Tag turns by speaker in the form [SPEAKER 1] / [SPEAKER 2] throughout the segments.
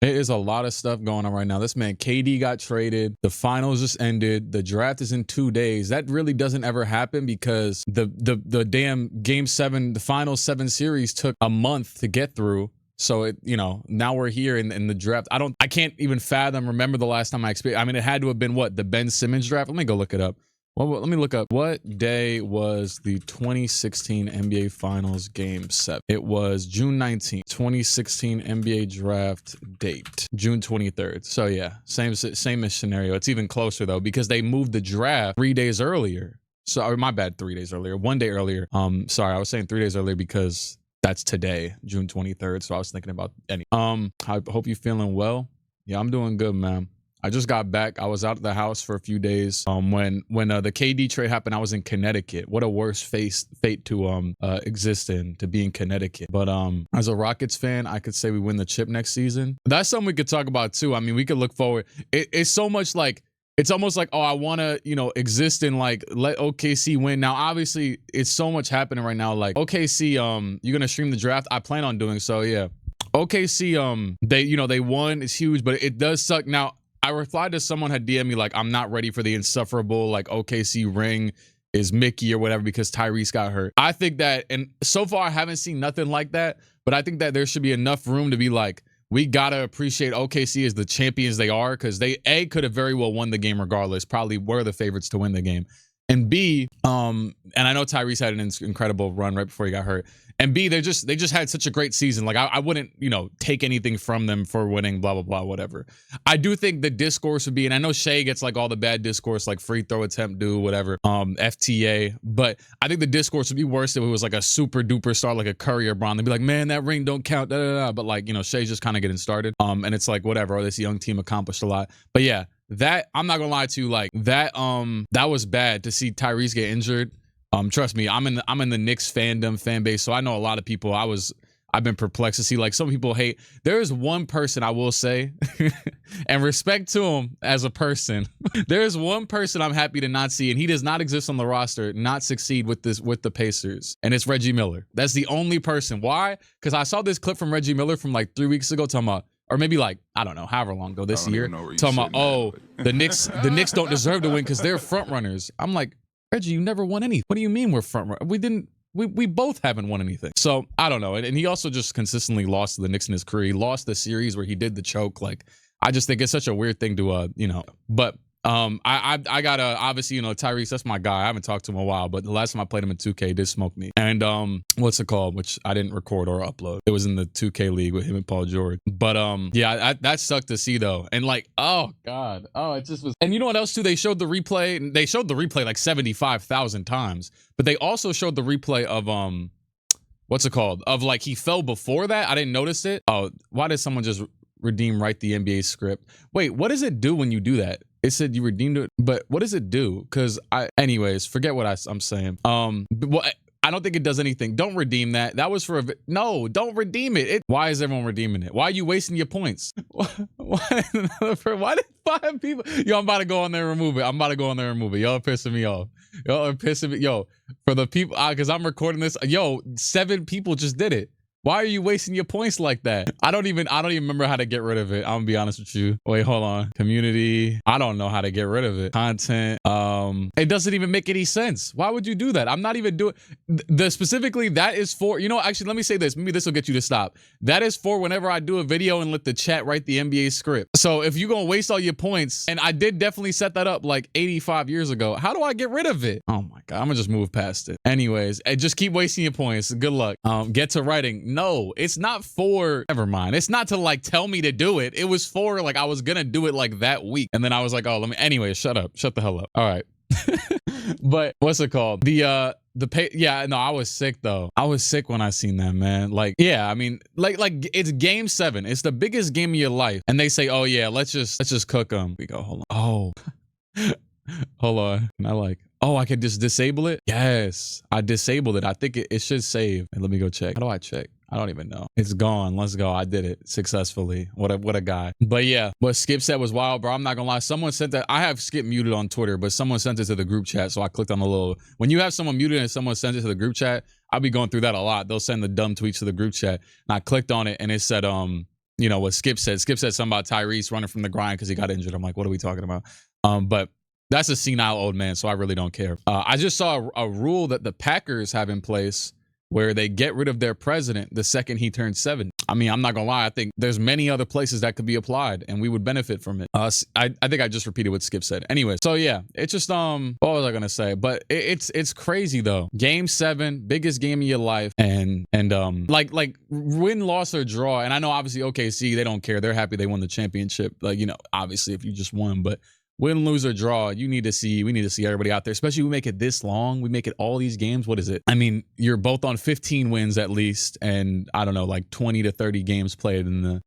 [SPEAKER 1] It is a lot of stuff going on right now. This man KD got traded. The finals just ended. The draft is in 2 days. That really doesn't ever happen because the damn game 7, the final 7 series took a month to get through. So it, now we're here in the draft. I can't even remember the last time I experienced. I mean, it had to have been what, the Ben Simmons draft? Let me go look it up. Well, let me look up. What day was the 2016 NBA Finals Game 7? It was June 19th, 2016 NBA Draft date, June 23rd. So yeah, same scenario. It's even closer though because they moved the draft 3 days earlier. So my bad, 3 days earlier, 1 day earlier. Sorry, I was saying 3 days earlier because that's today, June 23rd. So I was thinking about any. I hope you're feeling well. Yeah, I'm doing good, man. I just got back. I was out of the house for a few days. When the KD trade happened, I was in Connecticut. What a worse fate to exist in, to be in Connecticut. But as a Rockets fan, I could say we win the chip next season. That's something we could talk about too. I mean, we could look forward. It's so much like, it's almost like, oh, I want to, exist in like, let OKC win. Now, obviously, it's so much happening right now. Like OKC, you're going to stream the draft. I plan on doing so. Yeah. OKC, they won. It's huge, but it does suck. Now, I replied to someone had DM'd me like, I'm not ready for the insufferable like OKC ring is Mickey or whatever because Tyrese got hurt. I think that, and so far I haven't seen nothing like that, but I think that there should be enough room to be like, we gotta appreciate OKC as the champions they are because they could have very well won the game regardless, probably were the favorites to win the game. And B, and I know Tyrese had an incredible run right before he got hurt. And B, they just had such a great season. Like I wouldn't, take anything from them for winning, blah, blah, blah, whatever. I do think the discourse would be, and I know Shea gets like all the bad discourse, like free throw attempt, whatever, FTA. But I think the discourse would be worse if it was like a super duper star, like a Curry or Bron. They'd be like, man, that ring don't count, da, da, da. But like, Shea's just kind of getting started. And it's like, whatever, oh, this young team accomplished a lot. But yeah, that, I'm not gonna lie to you, like that was bad to see Tyrese get injured. Trust me, I'm in the Knicks fan base, so I know a lot of people. I've been perplexed to see like some people hate. There is one person I will say, and respect to him as a person. There is one person I'm happy to not see, and he does not exist on the roster, not succeed with the Pacers, and it's Reggie Miller. That's the only person. Why? Because I saw this clip from Reggie Miller from like 3 weeks ago talking about, or maybe like, I don't know, however long ago this year, talking about, oh, the Knicks don't deserve to win because they're front runners. I'm like, Reggie, you never won anything. What do you mean we're front runners? We both haven't won anything. So I don't know. And he also just consistently lost to the Knicks in his career. He lost the series where he did the choke. Like, I just think it's such a weird thing to, but I got obviously, Tyrese, that's my guy. I haven't talked to him in a while, but the last time I played him in 2K, he did smoke me. And what's it called? Which I didn't record or upload. It was in the 2K league with him and Paul George. But yeah, that sucked to see though. And like, oh God. Oh, it just was. And you know what else too? They showed the replay. They showed the replay like 75,000 times, but they also showed the replay of what's it called? Of like he fell before that. I didn't notice it. Oh, why did someone just write the NBA script? Wait, what does it do when you do that? It said you redeemed it, but what does it do? Because anyways, forget what I'm saying. Well, I don't think it does anything. Don't redeem that. That was for no, don't redeem it. Why is everyone redeeming it? Why are you wasting your points? Why did 5 people? Yo, I'm about to go on there and remove it. Y'all are pissing me off. Yo, for the people, because I'm recording this. Yo, 7 people just did it. Why are you wasting your points like that? I don't even remember how to get rid of it. I'm gonna be honest with you. Wait, hold on. Community. I don't know how to get rid of it. Content. It doesn't even make any sense. Why would you do that? I'm not even doing specifically that is for, actually, let me say this. Maybe this will get you to stop. That is for whenever I do a video and let the chat write the NBA script. So if you're gonna waste all your points, and I did definitely set that up like 85 years ago, how do I get rid of it? Oh my God, I'm gonna just move past it. Anyways, just keep wasting your points. Good luck. Get to writing. No, it's not for, never mind. It's not to like tell me to do it. It was for like, I was gonna do it like that week. And then I was like, oh, anyway, shut up. Shut the hell up. All right. But what's it called? Yeah, no, I was sick though. I was sick when I seen that, man. Like, yeah, I mean, like it's game 7. It's the biggest game of your life. And they say, oh yeah, let's just cook them. We go, hold on. Oh, hold on. And oh, I can just disable it? Yes, I disabled it. I think it should save. And let me go check. How do I check? I don't even know. It's gone. Let's go. I did it successfully. What a guy. But yeah, what Skip said was wild, bro. I'm not gonna lie. Someone sent that. I have Skip muted on Twitter, but someone sent it to the group chat. So I clicked on the little, when you have someone muted and someone sends it to the group chat, I'll be going through that a lot. They'll send the dumb tweets to the group chat. And I clicked on it and it said, you know, what Skip said. Skip said something about Tyrese running from the grind because he got injured. I'm like, what are we talking about? But that's a senile old man, so I really don't care. I just saw a rule that the Packers have in place where they get rid of their president the second he turns 70. I mean, I'm not gonna lie. I think there's many other places that could be applied, and we would benefit from it. I think I just repeated what Skip said. Anyways, so yeah, it's just what was I gonna say? But it's crazy though. Game 7, biggest game of your life, and like win, loss, or draw. And I know obviously OKC, they don't care. They're happy they won the championship. Like, you know, obviously if you just won, but win, lose, or draw, we need to see everybody out there, especially we make it this long. We make it all these games. What is it? I mean, you're both on 15 wins at least, and I don't know, like 20 to 30 games played in the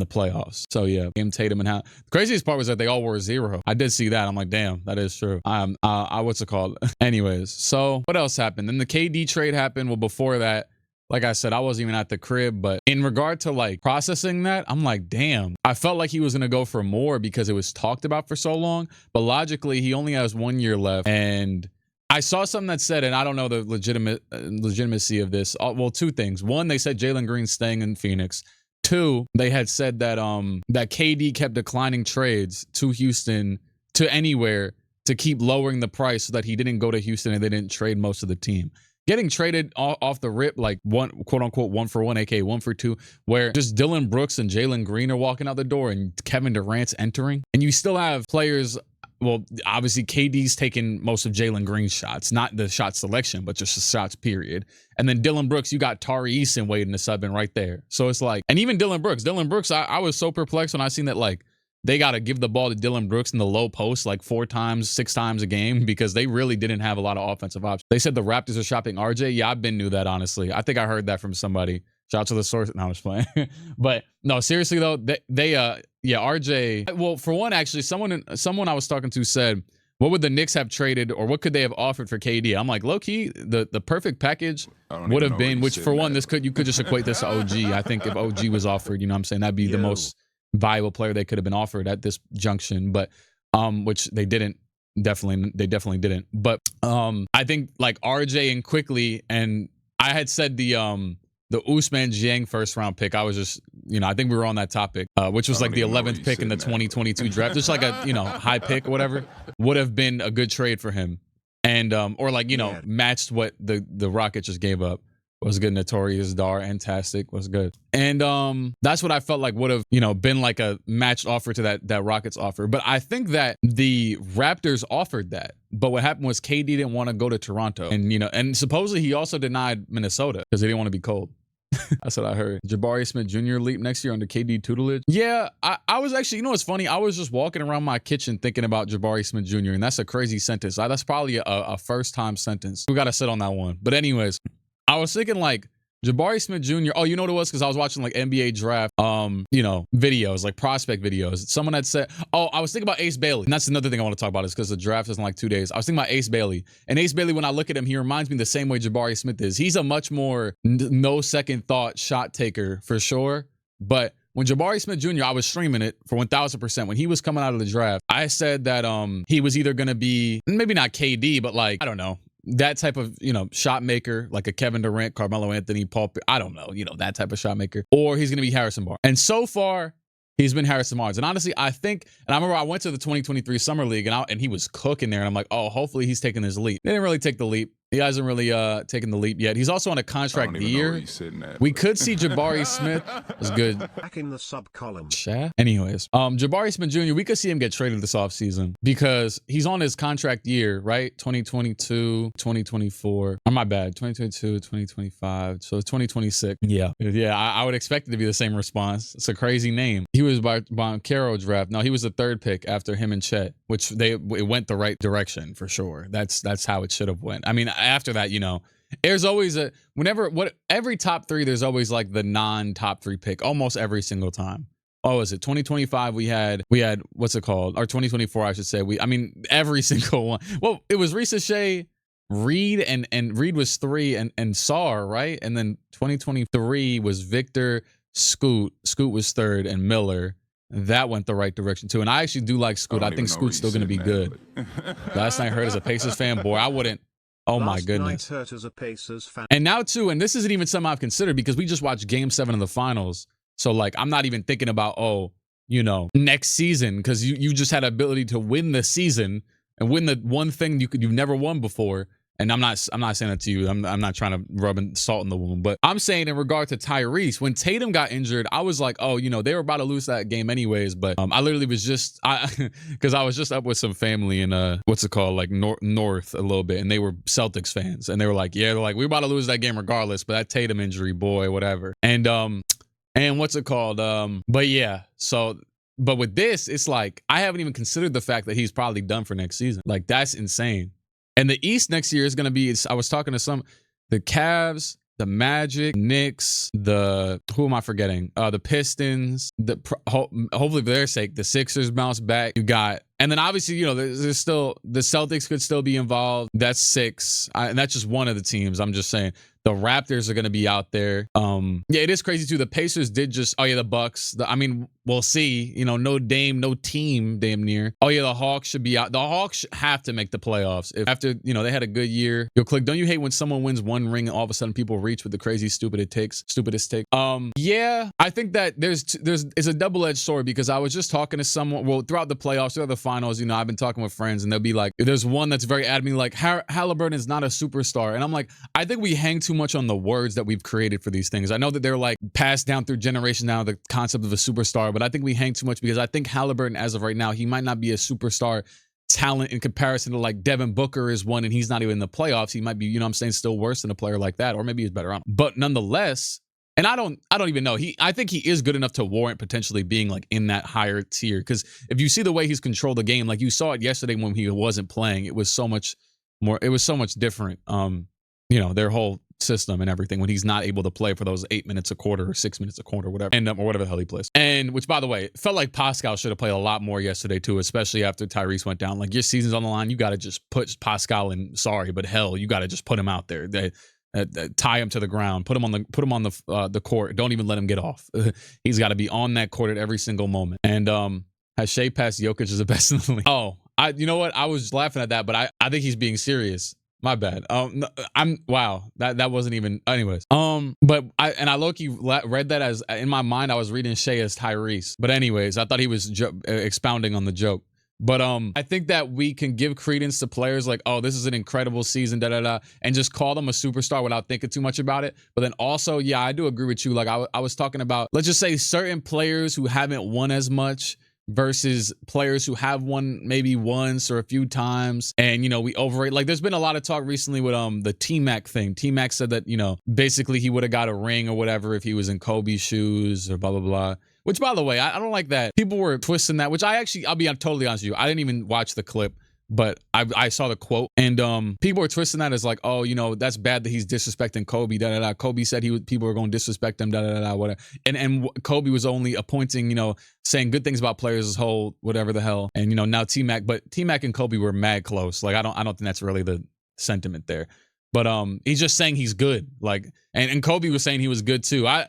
[SPEAKER 1] playoffs. So yeah, game Tatum and how the craziest part was that they all were 0. I did see that. I'm like, damn, that is true. What's it called? Anyways, so what else happened? Then the KD trade happened. Well, before that, like I said, I wasn't even at the crib, but in regard to like processing that, I'm like, damn, I felt like he was going to go for more because it was talked about for so long. But logically, he only has 1 year left. And I saw something that said, and I don't know the legitimacy of this. Well, 2 things. 1, they said Jalen Green's staying in Phoenix. 2, they had said that that KD kept declining trades to Houston, to anywhere, to keep lowering the price so that he didn't go to Houston and they didn't trade most of the team. Getting traded off the rip, like one, quote unquote, 1 for 1, aka 1 for 2, where just Dylan Brooks and Jalen Green are walking out the door and Kevin Durant's entering. And you still have players, well, obviously KD's taking most of Jalen Green's shots, not the shot selection, but just the shots, period. And then Dylan Brooks, you got Tari Eason waiting to sub in right there. So it's like, and even Dylan Brooks, I was so perplexed when I seen that, like, they got to give the ball to Dylan Brooks in the low post like 4 times, 6 times a game because they really didn't have a lot of offensive options. They said the Raptors are shopping RJ. Yeah, I've been knew that, honestly. I think I heard that from somebody. Shout out to the source. No, I was playing. But no, seriously though, yeah, RJ. Well, for one, actually, someone I was talking to said, what would the Knicks have traded or what could they have offered for KD? I'm like, low key, the perfect package would have been, which for one, you could just equate this to OG. I think if OG was offered, you know what I'm saying, that'd be the most viable player they could have been offered at this junction, but which they didn't. They definitely didn't. But I think like RJ and Quickly, and I had said the Ousmane Dieng first round pick. I was just, you know, I think we were on that topic, which was like the 11th pick in the 2022 draft. Just like a, you know, high pick or whatever would have been a good trade for him, and or like, you know, matched what the Rockets just gave up. Was good. Notorious Dar, fantastic, was good. And that's what I felt like would have, you know, been like a matched offer to that Rockets offer. But I think that the Raptors offered that. But what happened was KD didn't want to go to Toronto. And, you know, and supposedly he also denied Minnesota because he didn't want to be cold. That's what I heard. Jabari Smith Jr. leap next year under KD tutelage. Yeah, I was actually, you know what's funny? I was just walking around my kitchen thinking about Jabari Smith Jr. And that's a crazy sentence. That's probably a first time sentence. We got to sit on that one. But anyways, I was thinking like Jabari Smith Jr. Oh, you know what it was? Because I was watching like NBA draft, you know, videos, like prospect videos. Someone had said, oh, I was thinking about Ace Bailey. And that's another thing I want to talk about is because the draft is in like 2 days. I was thinking about Ace Bailey. And Ace Bailey, when I look at him, he reminds me the same way Jabari Smith is. He's a much more no second thought shot taker for sure. But when Jabari Smith Jr., I was streaming it for 1000%. When he was coming out of the draft, I said that he was either going to be, maybe not KD, but like, I don't know, that type of, you know, shot maker, like a Kevin Durant, Carmelo Anthony, Paul, I don't know, you know, that type of shot maker, or he's going to be Harrison Barnes. And so far, he's been Harrison Barnes. And honestly, I think, and I remember I went to the 2023 Summer League and he was cooking there. And I'm like, oh, hopefully he's taking this leap. They didn't really take the leap. He hasn't really taken the leap yet. He's also on a contract year. We could see Jabari Smith. That's good.
[SPEAKER 2] Back in the sub column.
[SPEAKER 1] Anyways, Jabari Smith Jr., we could see him get traded this offseason because he's on his contract year, right? 2022, 2024. Oh, my bad. 2022, 2025. So it's 2026. Yeah. Yeah, I would expect it to be the same response. It's a crazy name. He was by Caro draft. No, he was the 3rd pick after him and Chet, which it went the right direction for sure. That's how it should have went. I mean, after that, you know, there's always every top 3, there's always like the non-top 3 pick almost every single time. Oh, is it 2025? We had what's it called? Or 2024, I should say. I mean, every single one. Well, it was Ricochet, Reed, and Reed was 3, and Sar, right? And then 2023 was Victor, Scoot was 3rd, and Miller. That went the right direction too. And I actually do like Scoot. I think Scoot's still going to be good. Last night I heard as a Pacers fan, boy, I wouldn't. Oh my goodness.
[SPEAKER 2] Hurt as a Pacers fan.
[SPEAKER 1] And now too, and this isn't even something I've considered because we just watched Game 7 of the finals. So like, I'm not even thinking about, oh, you know, next season, because you just had the ability to win the season and win the one thing you've never won before. And I'm not saying that to you. I'm not trying to rub salt in the wound, but I'm saying in regard to Tyrese, when Tatum got injured, I was like, oh, you know, they were about to lose that game anyways. But I literally was just because I was just up with some family in what's it called, like north a little bit, and they were Celtics fans, and they were like, yeah, they're like, we're about to lose that game regardless. But that Tatum injury, boy, whatever. And what's it called? But yeah, so. But with this, it's like I haven't even considered the fact that he's probably done for next season. Like, that's insane. And the East next year is going to be, I was talking to the Cavs, the Magic, Knicks, who am I forgetting? The Pistons, hopefully for their sake, the Sixers bounce back. You got, and then obviously, you know, there's still, the Celtics could still be involved. That's 6. And that's just one of the teams. I'm just saying. The Raptors are going to be out there. Yeah, it is crazy too. The Pacers did just, oh yeah, the Bucks. I mean, we'll see. You know, no Dame, no team damn near. Oh yeah, the Hawks should be out. The Hawks have to make the playoffs. If after, you know, they had a good year. Yo, Clique, don't you hate when someone wins one ring and all of a sudden people reach with the crazy stupidest take? Yeah, I think that it's a double-edged sword because I was just talking to someone, well, throughout the playoffs, throughout the finals, you know, I've been talking with friends and they'll be like, there's one that's very adamant, like Halliburton is not a superstar. And I'm like, I think we hang too much on the words that we've created for these things. I know that they're like passed down through generations now, the concept of a superstar, but I think we hang too much because I think Halliburton, as of right now, he might not be a superstar talent in comparison to like Devin Booker is one and he's not even in the playoffs. He might be, you know what I'm saying, still worse than a player like that, or maybe he's better on. But nonetheless, and I don't even know. I think he is good enough to warrant potentially being like in that higher tier. Because if you see the way he's controlled the game, like you saw it yesterday when he wasn't playing, it was so much more, it was so much different. You know, their whole system and everything when he's not able to play for those 8 minutes a quarter or 6 minutes a quarter, whatever, and or whatever the hell he plays. And which, by the way, felt like Pascal should have played a lot more yesterday too, especially after Tyrese went down. Like, your season's on the line, you got to just put Pascal in. Sorry, but hell, you got to just put him out there. Tie him to the ground, put him on the court. Don't even let him get off. He's got to be on that court at every single moment. And has Shea passed Jokic as the best in the league? Oh, you know what? I was laughing at that, but I think he's being serious. My bad. Wow. That wasn't even. Anyways. But I low-key read that as, in my mind, I was reading Shea as Tyrese. But anyways, I thought he was expounding on the joke. But I think that we can give credence to players like, oh, this is an incredible season, and just call them a superstar without thinking too much about it. But then also, yeah, I do agree with you. Like I was talking about, let's just say certain players who haven't won as much versus players who have won maybe once or a few times, and you know, we overrate. Like, there's been a lot of talk recently with the T-Mac thing. T-Mac said that, you know, basically he would have got a ring or whatever if he was in Kobe's shoes or blah blah blah. Which, by the way, I don't like that. People were twisting that, which I'll be totally honest with you, I didn't even watch the clip, but I saw the quote, and people were twisting that as like, oh, you know, that's bad that he's disrespecting Kobe, Kobe said people were going to disrespect him, whatever. And Kobe was only appointing, you know, saying good things about players as whole, whatever the hell. And, you know, now T-Mac, but T-Mac and Kobe were mad close. Like, I don't think that's really the sentiment there. But he's just saying he's good. Like, and Kobe was saying he was good too. I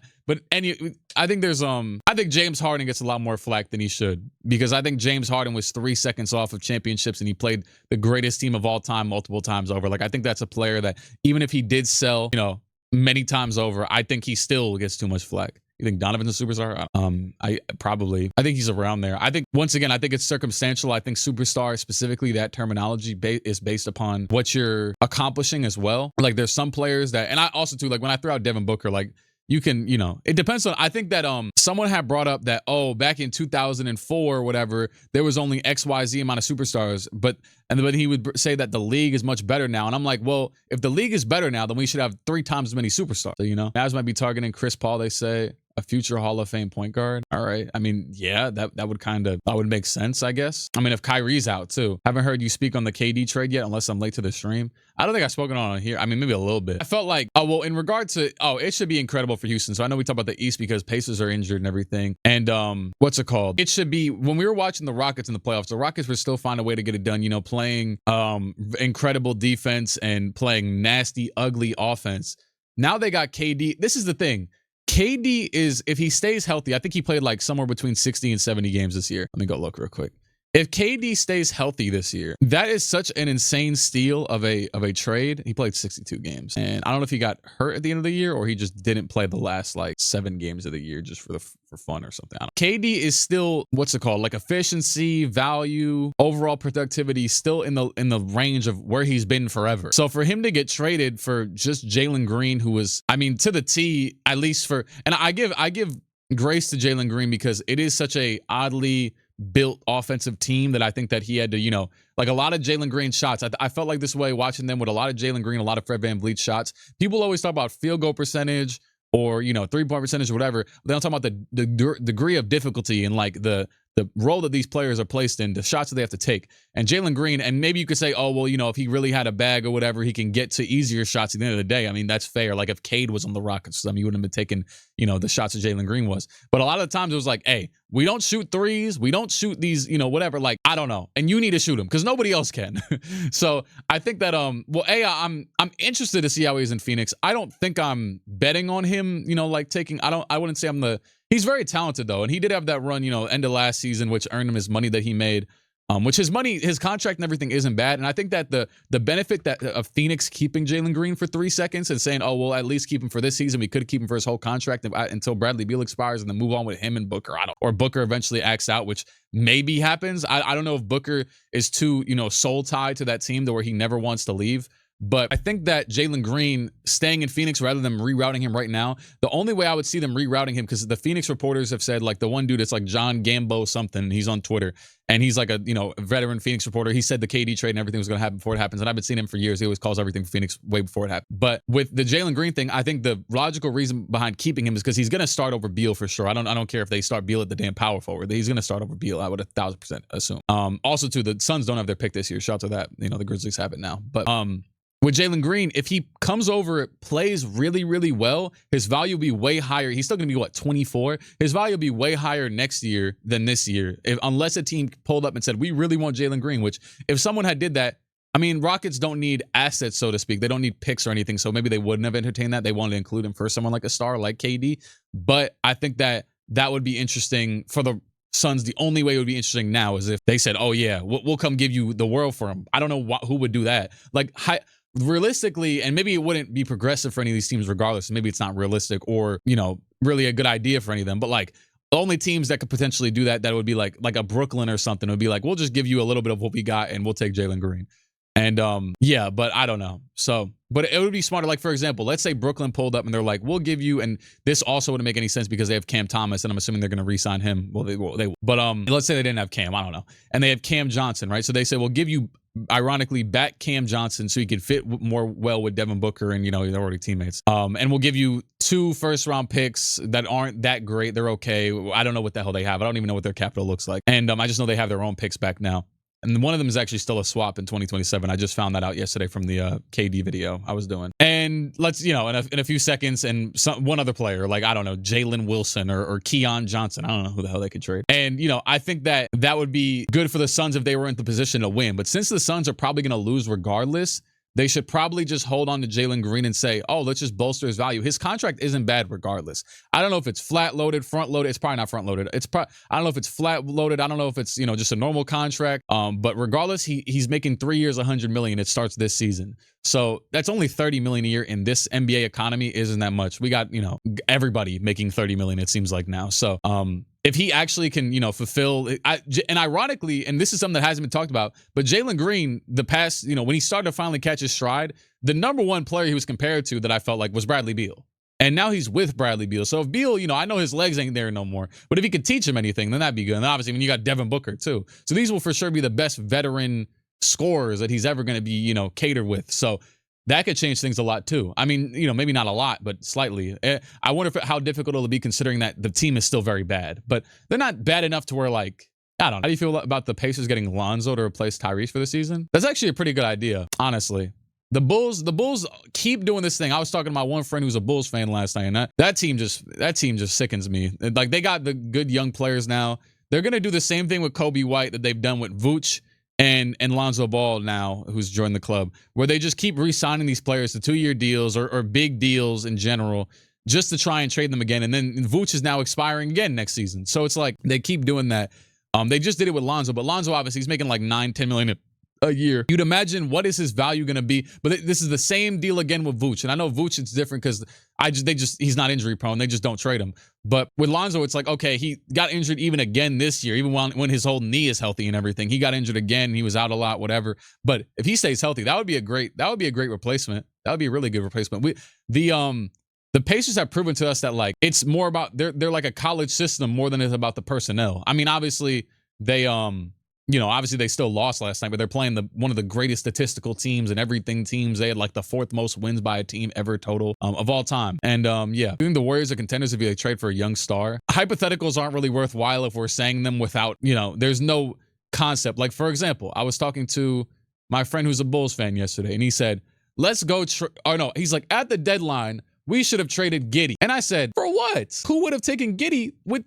[SPEAKER 1] think James Harden gets a lot more flack than he should, because I think James Harden was 3 seconds off of championships and he played the greatest team of all time multiple times over. Like, I think that's a player that even if he did sell, you know, many times over, I think he still gets too much flack. You think Donovan's a superstar? I think he's around there. I think, once again, I think it's circumstantial. I think superstar, specifically that terminology, is based upon what you're accomplishing as well. Like, there's some players that, and I also too, like when I throw out Devin Booker, like, you can, you know, it depends on, I think that someone had brought up that, oh, back in 2004 or whatever, there was only XYZ amount of superstars, but he would say that the league is much better now. And I'm like, well, if the league is better now, then we should have 3 times as many superstars. So, you know, Mavs might be targeting Chris Paul, they say, a future Hall of Fame point guard. All right. I mean, yeah, that would make sense, I guess. I mean, if Kyrie's out too. Haven't heard you speak on the KD trade yet, unless I'm late to the stream. I don't think I've spoken on it here. I mean, maybe a little bit. I felt like, oh, well, in regard to, it should be incredible for Houston. So I know we talk about the East because Pacers are injured and everything. And what's it called? It should be, when we were watching the Rockets in the playoffs, the Rockets would still find a way to get it done, you know, playing incredible defense and playing nasty, ugly offense. Now they got KD. This is the thing. KD is, if he stays healthy, I think he played like somewhere between 60 and 70 games this year. Let me go look real quick. If KD stays healthy this year, that is such an insane steal of a trade. He played 62 games, and I don't know if he got hurt at the end of the year or he just didn't play the last like 7 games of the year just for fun or something. KD is still, what's it called, like efficiency, value, overall productivity, still in the range of where he's been forever. So for him to get traded for just Jalen Green, who was, I mean, to the T, at least for, and I give grace to Jalen Green because it is such a oddly built offensive team that I think that he had to, you know, like a lot of Jalen Green shots. I felt like this way watching them with a lot of Jalen Green, a lot of Fred VanVleet shots. People always talk about field goal percentage or, you know, 3-point percentage or whatever. They don't talk about the degree of difficulty and like the role that these players are placed in, the shots that they have to take. And Jalen Green, and maybe you could say, oh, well, you know, if he really had a bag or whatever, he can get to easier shots at the end of the day. I mean, that's fair. Like if Cade was on the Rockets, I mean, you wouldn't have been taking, you know, the shots that Jalen Green was. But a lot of the times it was like, hey, we don't shoot threes. We don't shoot these, you know, whatever. Like, I don't know. And you need to shoot them because nobody else can. So I think that, well, I'm interested to see how he's in Phoenix. I don't think I'm betting on him, you know, like taking, I wouldn't say he's very talented though. And he did have that run, you know, end of last season, which earned him his money that he made. Which his contract and everything isn't bad. And I think that the benefit that of Phoenix keeping Jalen Green for 3 seconds and saying, oh, we'll at least keep him for this season. We could keep him for his whole contract until Bradley Beal expires and then move on with him and Booker. Or Booker eventually acts out, which maybe happens. I don't know if Booker is too, you know, soul tied to that team to where he never wants to leave. But I think that Jalen Green staying in Phoenix rather than rerouting him right now, the only way I would see them rerouting him, because the Phoenix reporters have said, like the one dude, it's like John Gambo something, he's on Twitter, and he's like a, you know, veteran Phoenix reporter. He said the KD trade and everything was going to happen before it happens, and I've been seeing him for years. He always calls everything for Phoenix way before it happened. But with the Jalen Green thing, I think the logical reason behind keeping him is because he's going to start over Beal for sure. I don't care if they start Beal at the damn power forward. He's going to start over Beal. I would 1,000% assume. Also, too, the Suns don't have their pick this year. Shout out to that. You know, the Grizzlies have it now. But with Jalen Green, if he comes over, plays really, really well, his value will be way higher. He's still going to be, what, 24? His value will be way higher next year than this year, unless a team pulled up and said, we really want Jalen Green, which if someone had did that, I mean, Rockets don't need assets, so to speak. They don't need picks or anything, so maybe they wouldn't have entertained that. They wanted to include him for someone like a star like KD. But I think that would be interesting for the Suns. The only way it would be interesting now is if they said, oh, yeah, we'll come give you the world for him. I don't know who would do that. Like, realistically, and maybe it wouldn't be progressive for any of these teams regardless. Maybe it's not realistic or, you know, really a good idea for any of them. But like the only teams that could potentially do that would be like a Brooklyn or something. It would be like, we'll just give you a little bit of what we got and we'll take Jalen Green. And yeah, but I don't know. So, but it would be smarter. Like, for example, let's say Brooklyn pulled up and they're like, we'll give you, and this also wouldn't make any sense because they have Cam Thomas, and I'm assuming they're going to re-sign him. Well, they but let's say they didn't have Cam. I don't know. And they have Cam Johnson, right? So they say, we'll give you, ironically, back Cam Johnson so he could fit more well with Devin Booker, and, you know, they're already teammates. And we'll give you 2 first-round picks that aren't that great. They're okay. I don't know what the hell they have. I don't even know what their capital looks like. And I just know they have their own picks back now. And one of them is actually still a swap in 2027. I just found that out yesterday from the KD video I was doing. And let's, you know, in a few seconds, and one other player, like, I don't know, Jalen Wilson or Keon Johnson. I don't know who the hell they could trade. And, you know, I think that would be good for the Suns if they were in the position to win. But since the Suns are probably going to lose regardless, they should probably just hold on to Jalen Green and say, oh, let's just bolster his value. His contract isn't bad regardless. I don't know if it's flat loaded, front loaded. It's probably not front loaded. I don't know if it's flat loaded. I don't know if it's, you know, just a normal contract. But regardless, he's making 3 years, $100 million. It starts this season. So that's only $30 million a year in this NBA economy. Isn't that much? We got, you know, everybody making $30 million, it seems like now. So, if he actually can, you know, fulfill, and ironically, and this is something that hasn't been talked about, but Jalen Green, the past, you know, when he started to finally catch his stride, the number one player he was compared to that I felt like was Bradley Beal. And now he's with Bradley Beal. So if Beal, you know, I know his legs ain't there no more, but if he could teach him anything, then that'd be good. And obviously, I mean, you got Devin Booker too. So these will for sure be the best veteran scorers that he's ever going to be, you know, catered with. So that could change things a lot too. I mean, you know, maybe not a lot, but slightly. I wonder how difficult it'll be considering that the team is still very bad, but they're not bad enough to where, like, I don't know. How do you feel about the Pacers getting Lonzo to replace Tyrese for the season? That's actually a pretty good idea, honestly. The Bulls keep doing this thing. I was talking to my one friend who's a Bulls fan last night, and that team just sickens me. Like, they got the good young players now. They're gonna do the same thing with Kobe White that they've done with Vooch and Lonzo Ball now, who's joined the club, where they just keep re-signing these players to 2-year deals or big deals in general, just to try and trade them again. And then Vooch is now expiring again next season. So it's like they keep doing that. They just did it with Lonzo, but Lonzo obviously he's making like 9-10 million a year. You'd imagine what is his value going to be, but this is the same deal again with Vooch. And I know Vooch it's different because he's not injury prone. They just don't trade him. But with Lonzo, it's like, okay, he got injured even again this year, even when his whole knee is healthy and everything. He got injured again. He was out a lot, whatever. But if he stays healthy, that would be a great replacement. That would be a really good replacement. The Pacers have proven to us that like it's more about they're like a college system more than it's about the personnel. I mean, obviously they obviously they still lost last night, but they're playing one of the greatest statistical teams and everything teams. They had like the 4th most wins by a team ever total of all time. And yeah, I think the Warriors are contenders if you like trade for a young star. Hypotheticals aren't really worthwhile if we're saying them without, there's no concept. Like, for example, I was talking to my friend who's a Bulls fan yesterday, and he said, let's go. He's like, at the deadline, we should have traded Giddey. And I said, for what? Who would have taken Giddey with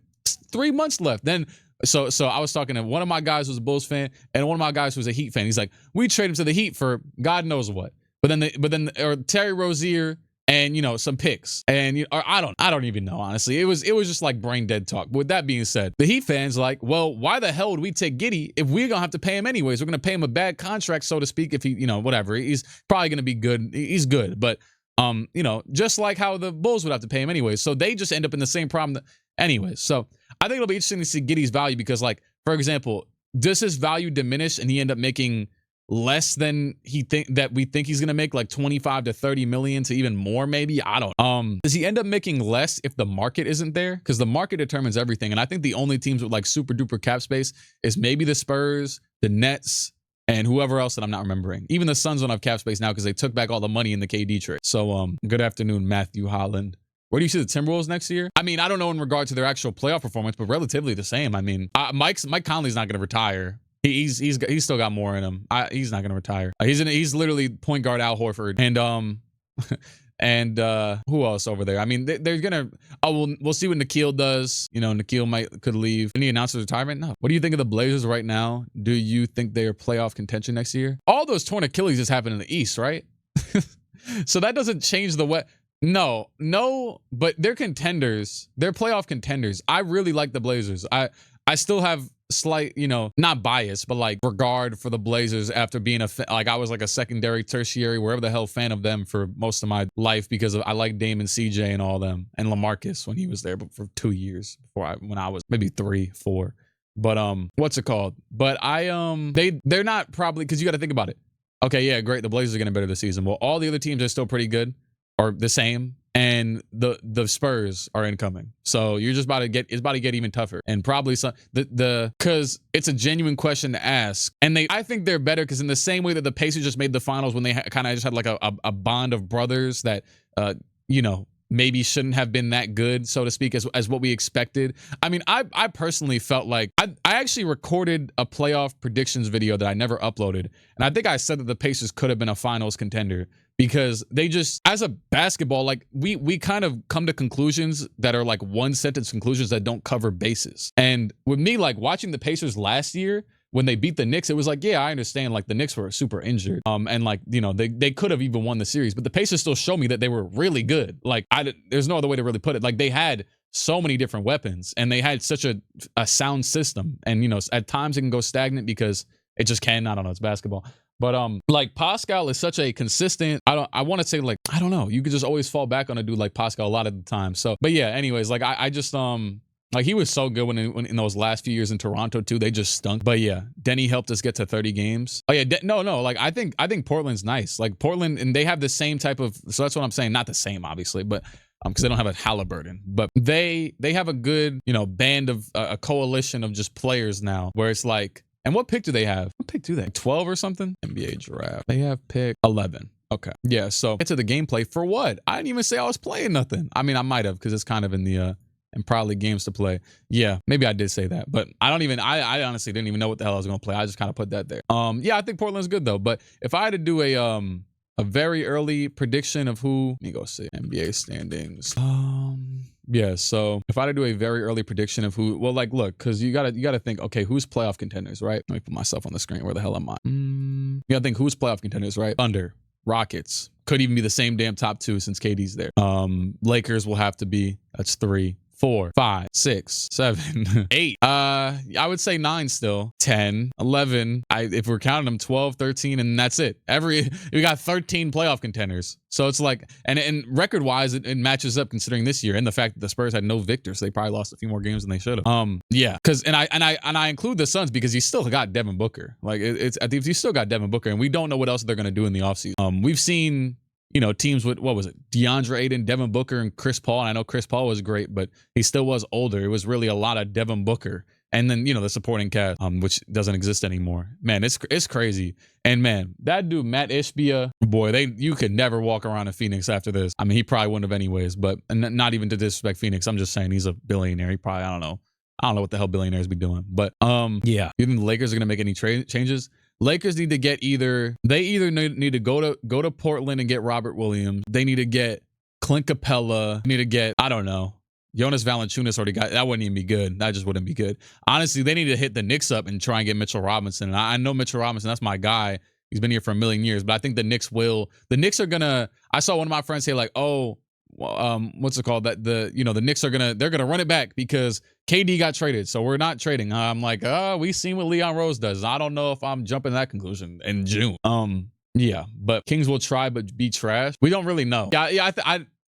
[SPEAKER 1] 3 months left? Then So I was talking to one of my guys who's a Bulls fan and one of my guys who's a Heat fan. He's like, we traded him to the Heat for God knows what. But then Terry Rozier and some picks. And I don't even know, honestly. It was just like brain dead talk. But with that being said, the Heat fans like, well, why the hell would we take Giddey if we're gonna have to pay him anyways? We're gonna pay him a bad contract, so to speak, if he, whatever. He's probably gonna be good. He's good. But just like how the Bulls would have to pay him anyways. So they just end up in the same problem anyways. So I think it'll be interesting to see Giddey's value because, like, for example, does his value diminish and he end up making less than we think he's gonna make, like 25 to 30 million to even more, maybe? I don't. Does he end up making less if the market isn't there? Because the market determines everything, and I think the only teams with like super duper cap space is maybe the Spurs, the Nets, and whoever else that I'm not remembering. Even the Suns don't have cap space now because they took back all the money in the KD trade. So good afternoon, Matthew Holland. Where do you see the Timberwolves next year? I mean, I don't know in regard to their actual playoff performance, but relatively the same. I mean, Mike Conley's not going to retire. He's still got more in him. He's not going to retire. He's literally point guard Al Horford and who else over there? I mean, they're gonna. We'll see what Nikhil does. Nikhil could leave. Any announced his retirement? No. What do you think of the Blazers right now? Do you think they are playoff contention next year? All those torn Achilles just happened in the East, right? So that doesn't change the West. No, but they're contenders. They're playoff contenders. I really like the Blazers. I still have slight, not bias, but like regard for the Blazers after being I was like a secondary, tertiary, wherever the hell fan of them for most of my life because I like Dame and CJ and all them and LaMarcus when he was there for 2 years when I was maybe 3, 4. But what's it called? But they're not probably, because you got to think about it. Okay, yeah, great. The Blazers are getting better this season. Well, all the other teams are still pretty good. Or the same, and the Spurs are incoming, so you're just about to get even tougher, and probably some because it's a genuine question to ask, and I think they're better because in the same way that the Pacers just made the finals when they kind of just had like a bond of brothers that maybe shouldn't have been that good, so to speak, as what we expected. I mean, I personally felt like I actually recorded a playoff predictions video that I never uploaded, and I think I said that the Pacers could have been a finals contender. Because they just, as a basketball, like we kind of come to conclusions that are like one sentence conclusions that don't cover bases. And with me, like watching the Pacers last year when they beat the Knicks, it was like, yeah, I understand. Like the Knicks were super injured, and like they could have even won the series, but the Pacers still show me that they were really good. Like there's no other way to really put it. Like they had so many different weapons, and they had such a sound system. And at times it can go stagnant because it just can. I don't know. It's basketball. But like Pascal is such a consistent, I want to say like, I don't know, you could just always fall back on a dude like Pascal a lot of the time. So, but yeah, anyways, like I just like he was so good when in those last few years in Toronto too. They just stunk. But yeah, Denny helped us get to 30 games. Oh yeah, no, like I think Portland's nice. Like Portland, and they have the same type of, so that's what I'm saying. Not the same, obviously, but because they don't have a Halliburton, but they have a good band of a coalition of just players now where it's like. And what pick do they have? What pick do they? 12 or something? NBA draft. They have pick 11. Okay. Yeah, so get to the gameplay for what? I didn't even say I was playing nothing. I mean, I might have because it's kind of in the and probably games to play. Yeah, maybe I did say that, but I honestly didn't even know what the hell I was going to play. I just kind of put that there. Yeah, I think Portland's good though, but if I had to do a very early prediction of who, let me go see NBA standings. Yeah, so if I had to do a very early prediction of who, well, like, look, because you gotta think, okay, who's playoff contenders, right? Let me put myself on the screen. Where the hell am I? You gotta think who's playoff contenders, right? Thunder, Rockets, could even be the same damn top 2 since KD's there. Lakers will have to be, that's 3. 4, 5, 6, 7, 8. I would say 9 still. 10, 11. If we're counting them, 12, 13, and that's it. We got 13 playoff contenders. So it's like, and record wise, it matches up considering this year and the fact that the Spurs had no victors. So they probably lost a few more games than they should have. Yeah, because and I include the Suns because you still got Devin Booker. Like I think you still got Devin Booker, and we don't know what else they're gonna do in the offseason. We've seen, teams with, what was it? DeAndre Ayton, Devin Booker, and Chris Paul. And I know Chris Paul was great, but he still was older. It was really a lot of Devin Booker. And then, the supporting cast, which doesn't exist anymore. Man, it's crazy. And man, that dude, Matt Ishbia, boy, you could never walk around in Phoenix after this. I mean, he probably wouldn't have anyways, but not even to disrespect Phoenix. I'm just saying he's a billionaire. He probably, I don't know what the hell billionaires be doing. But yeah, you think the Lakers are going to make any changes? Lakers need to get they either need to go to Portland and get Robert Williams. They need to get Clint Capella. Need to get, I don't know, Jonas Valanciunas already got, that wouldn't even be good. That just wouldn't be good. Honestly, they need to hit the Knicks up and try and get Mitchell Robinson. And I know Mitchell Robinson, that's my guy. He's been here for a million years, but I think the Knicks are gonna, I saw one of my friends say like, oh, what's it called? That the Knicks they're gonna run it back because KD got traded, so we're not trading. I'm like, we seen what Leon Rose does. I don't know if I'm jumping to that conclusion in June. Yeah, but Kings will try but be trash. We don't really know. Yeah,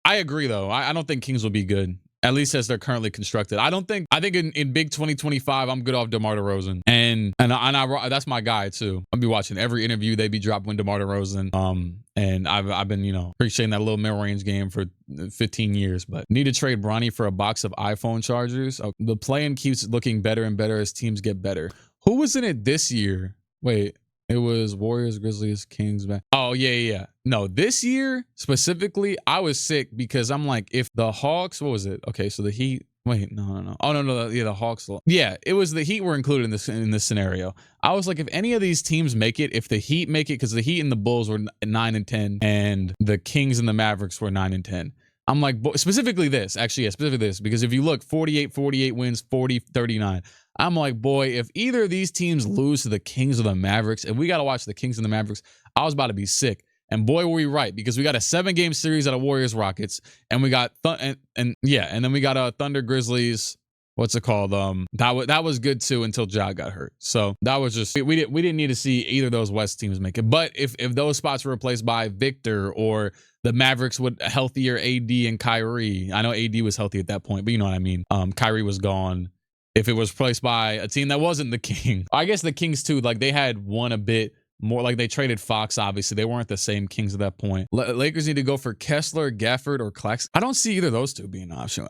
[SPEAKER 1] I agree though. I don't think Kings will be good. At least as they're currently constructed. I think in big 2025, I'm good off DeMar DeRozan. And that's my guy too. I'll be watching every interview they be dropping with DeMar DeRozan. And I've been, appreciating that little mid-range game for 15 years, but need to trade Bronny for a box of iPhone chargers. The play-in keeps looking better and better as teams get better. Who was in it this year? Wait. It was Warriors, Grizzlies, Kings. Oh, yeah. No, this year specifically, I was sick because I'm like, if the Hawks, what was it? Okay, so the Heat. Wait, no. Oh, no. Yeah, the Hawks. Yeah, it was the Heat were included in this scenario. I was like, if any of these teams make it, if the Heat make it, because the Heat and the Bulls were 9 and 10, and the Kings and the Mavericks were 9 and 10. I'm like, specifically this, because if you look, 48 wins, 40-39. I'm like, boy, if either of these teams lose to the Kings or the Mavericks, if we got to watch the Kings and the Mavericks, I was about to be sick. And boy, were we right, because we got a 7-game series out of Warriors Rockets, and we got and then we got a Thunder Grizzlies. What's it called? That was good too until Ja got hurt. So that was just, we didn't need to see either of those West teams make it. But if those spots were replaced by Victor or the Mavericks with a healthier AD and Kyrie, I know AD was healthy at that point, but you know what I mean. Kyrie was gone. If it was replaced by a team that wasn't the King, I guess the Kings too, like they had won a bit more, like they traded Fox, obviously. They weren't the same Kings at that point. Lakers need to go for Kessler, Gafford, or Claxton. I don't see either of those two being an option.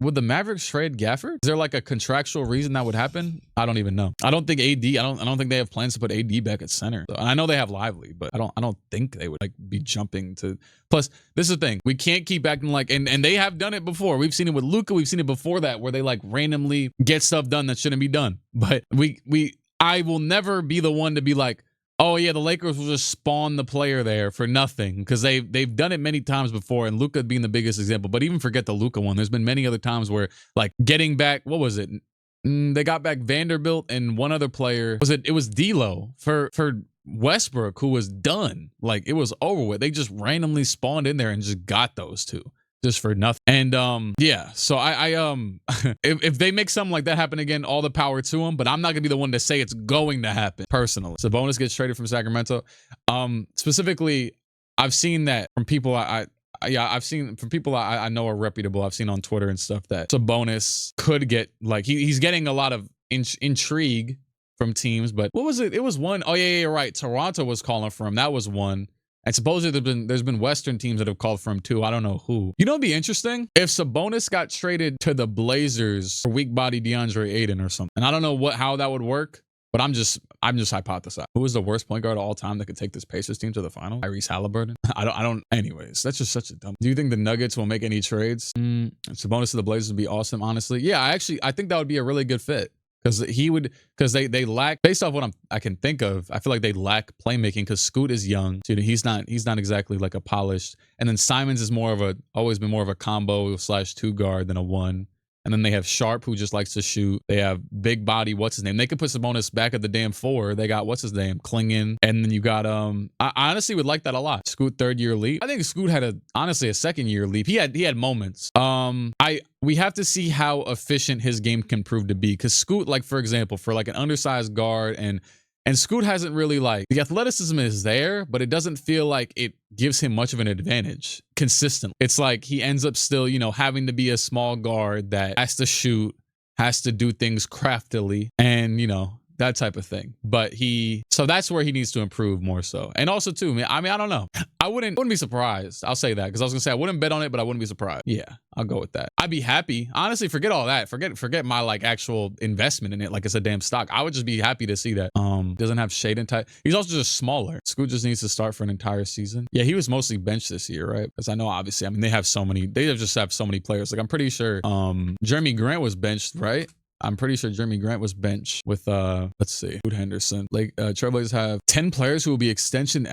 [SPEAKER 1] Would the Mavericks trade Gafford? Is there like a contractual reason that would happen? I don't even know. I don't think AD, I don't think they have plans to put AD back at center. So, I know they have Lively, but I don't think they would like be jumping to. Plus, this is the thing. We can't keep acting like, and they have done it before. We've seen it with Luka. We've seen it before that, where they like randomly get stuff done that shouldn't be done. But I will never be the one to be like, oh yeah, the Lakers will just spawn the player there for nothing, because they've done it many times before, and Luka being the biggest example. But even forget the Luka one. There's been many other times where like getting back, what was it? They got back Vanderbilt and one other player. It was D'Lo for Westbrook, who was done. Like it was over with. They just randomly spawned in there and just got those two. Just for nothing. And yeah, so I if they make something like that happen again, all the power to them, but I'm not gonna be the one to say it's going to happen personally. Sabonis gets traded from Sacramento. Specifically, I've seen that from people I've seen from people I know are reputable. I've seen on Twitter and stuff that Sabonis could get, like, he's getting a lot of intrigue from teams. But what was it? It was one. Oh yeah, right. Toronto was calling for him. That was one. And supposedly there's been Western teams that have called for him too. I don't know who. You know, it'd be interesting if Sabonis got traded to the Blazers for weak body DeAndre Ayton or something. And I don't know how that would work, but I'm just hypothesizing. Who is the worst point guard of all time that could take this Pacers team to the final? Tyrese Halliburton. I don't. Anyways, that's just such a dumb. Do you think the Nuggets will make any trades? Sabonis to the Blazers would be awesome. Honestly, yeah. I think that would be a really good fit. Because they lack, based off what I can think of, I feel like they lack playmaking because Scoot is young. Dude, he's not exactly like a polished. And then Simons is always been more of a combo /2 guard than a 1. And then they have Sharp, who just likes to shoot. They have big body, what's his name? They could put Sabonis back at the damn 4. They got, what's his name? Klingon. And then you got, I honestly would like that a lot. Scoot 3rd-year leap. I think Scoot had honestly a 2nd-year leap. He had moments. We have to see how efficient his game can prove to be. Because Scoot, like, for example, for like an undersized guard, and Scoot hasn't really, like, the athleticism is there, but it doesn't feel like it gives him much of an advantage consistently. It's like he ends up still, you know, having to be a small guard that has to shoot, has to do things craftily, and, you know, that type of thing. But so that's where he needs to improve more so. And also too, I mean, I don't know. I wouldn't be surprised. I'll say that, because I was gonna say I wouldn't bet on it, but I wouldn't be surprised. Yeah, I'll go with that. I'd be happy. Honestly, forget all that. Forget my like actual investment in it, like it's a damn stock. I would just be happy to see that. Doesn't have shade and type. He's also just smaller. Scoot just needs to start for an entire season. Yeah, he was mostly benched this year, right? Because I know obviously, I mean, they just have so many players. Like I'm pretty sure Jeremy Grant was benched, right? I'm pretty sure Jeremy Grant was benched with let's see, Scoot Henderson. Like Trailblazers have 10 players who will be extension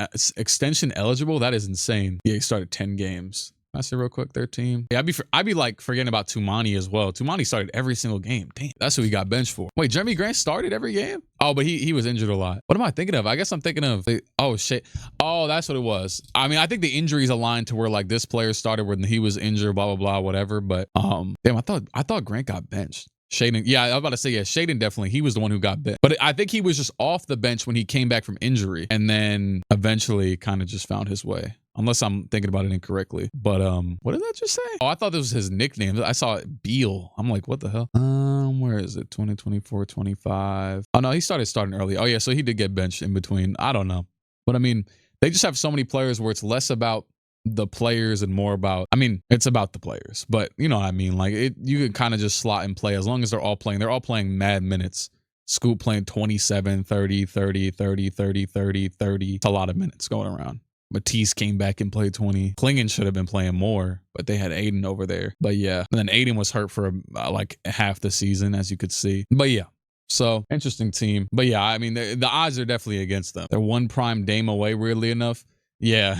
[SPEAKER 1] eligible. That is insane. Yeah, he started 10 games. Can I say real quick, their team? Yeah, I'd be like forgetting about Tumani as well. Tumani started every single game. Damn, that's who he got benched for. Wait, Jeremy Grant started every game? Oh, but he was injured a lot. What am I thinking of? I guess I'm thinking of oh shit. Oh, that's what it was. I mean, I think the injuries aligned to where like this player started when he was injured, blah blah blah, whatever. But damn, I thought Grant got benched. Shaden, yeah, I was about to say, yeah, Shaden definitely. He was the one who got bit. But I think he was just off the bench when he came back from injury and then eventually kind of just found his way. Unless I'm thinking about it incorrectly. But what did that just say? Oh, I thought this was his nickname. I saw it, Beal. I'm like, what the hell? Where is it? 2024, 25. Oh no, he starting early. Oh yeah, so he did get benched in between. I don't know. But I mean, they just have so many players where it's less about the players and more about, I mean, it's about the players, but you know what I mean? Like you can kind of just slot and play as long as they're all playing mad minutes. Scoot playing 27, 30, 30, 30, 30, 30, 30. It's a lot of minutes going around. Matisse came back and played 20. Klingon should have been playing more, but they had Aiden over there. But yeah, and then Aiden was hurt for like half the season, as you could see. But yeah. So interesting team. But yeah, I mean, the odds are definitely against them. They're one prime Dame away, weirdly enough. Yeah,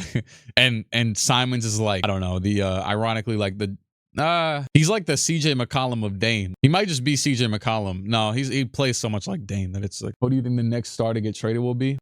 [SPEAKER 1] and Simons is like, I don't know, the ironically like the he's like the CJ McCollum of Dame. He might just be CJ McCollum. No, he plays so much like Dame that it's like, what do you think the next star to get traded will be?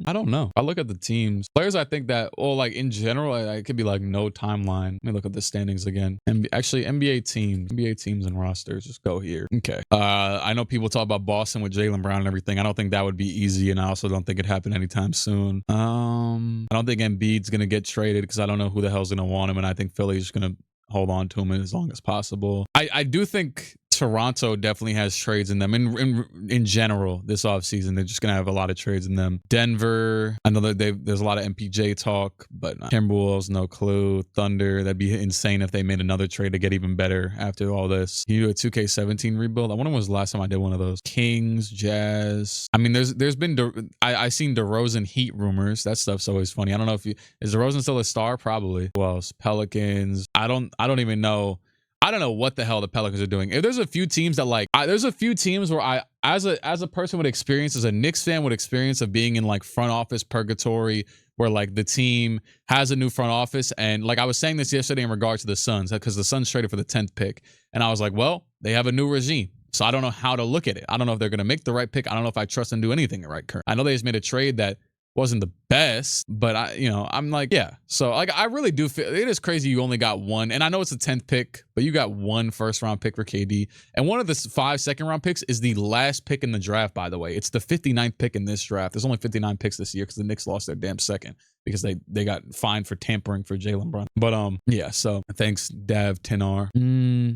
[SPEAKER 1] I don't know. I look at the teams. Players I think that, well, like in general, it could be like no timeline. Let me look at the standings again. Actually, NBA teams and rosters. Just go here. Okay. I know people talk about Boston with Jaylen Brown and everything. I don't think that would be easy, and I also don't think it'd happen anytime soon. I don't think Embiid's gonna get traded because I don't know who the hell's gonna want him, and I think Philly's gonna hold on to him as long as possible. I do think Toronto definitely has trades in them. In general, this offseason, they're just going to have a lot of trades in them. Denver, I know that there's a lot of MPJ talk, but Timberwolves, no clue. Thunder, that'd be insane if they made another trade to get even better after all this. You do a 2K17 rebuild? I wonder when was the last time I did one of those. Kings, Jazz. I mean, there's been, I seen DeRozan Heat rumors. That stuff's always funny. I don't know if is DeRozan still a star? Probably. Who else? Pelicans. I don't even know. I don't know what the hell the Pelicans are doing. If there's a few teams that like, there's a few teams where I, as a person would experience, as a Knicks fan would experience of being in like front office purgatory, where like the team has a new front office. And like I was saying this yesterday in regard to the Suns, because the Suns traded for the 10th pick. And I was like, well, they have a new regime. So I don't know how to look at it. I don't know if they're going to make the right pick. I don't know if I trust them to do anything right current. I know they just made a trade that wasn't the best, but I'm like, yeah. So like, I really do feel it is crazy. You only got one, and I know it's a 10th pick, but you got one first round pick for KD. And one of the 5 second round picks is the last pick in the draft, by the way. It's the 59th pick in this draft. There's only 59 picks this year because the Knicks lost their damn second because they got fined for tampering for Jaylen Brown. But yeah, so thanks, Dav Tenar.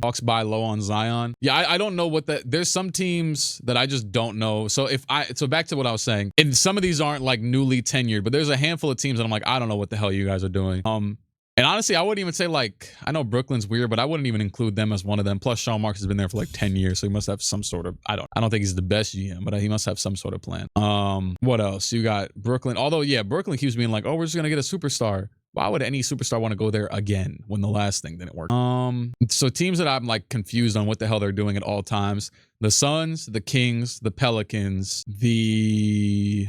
[SPEAKER 1] Hawks buy low on Zion. Yeah, I don't know what that. There's some teams that I just don't know. So back to what I was saying, and some of these aren't like newly tenured, but there's a handful of teams that I'm like, I don't know what the hell you guys are doing. And honestly, I wouldn't even say like, I know Brooklyn's weird, but I wouldn't even include them as one of them. Plus, Sean Marks has been there for like 10 years, so he must have some sort of, I don't think he's the best GM, but he must have some sort of plan. What else? You got Brooklyn. Although, yeah, Brooklyn keeps being like, oh, we're just gonna get a superstar. Why would any superstar want to go there again when the last thing didn't work? So teams that I'm like confused on what the hell they're doing at all times. The Suns, the Kings, the Pelicans,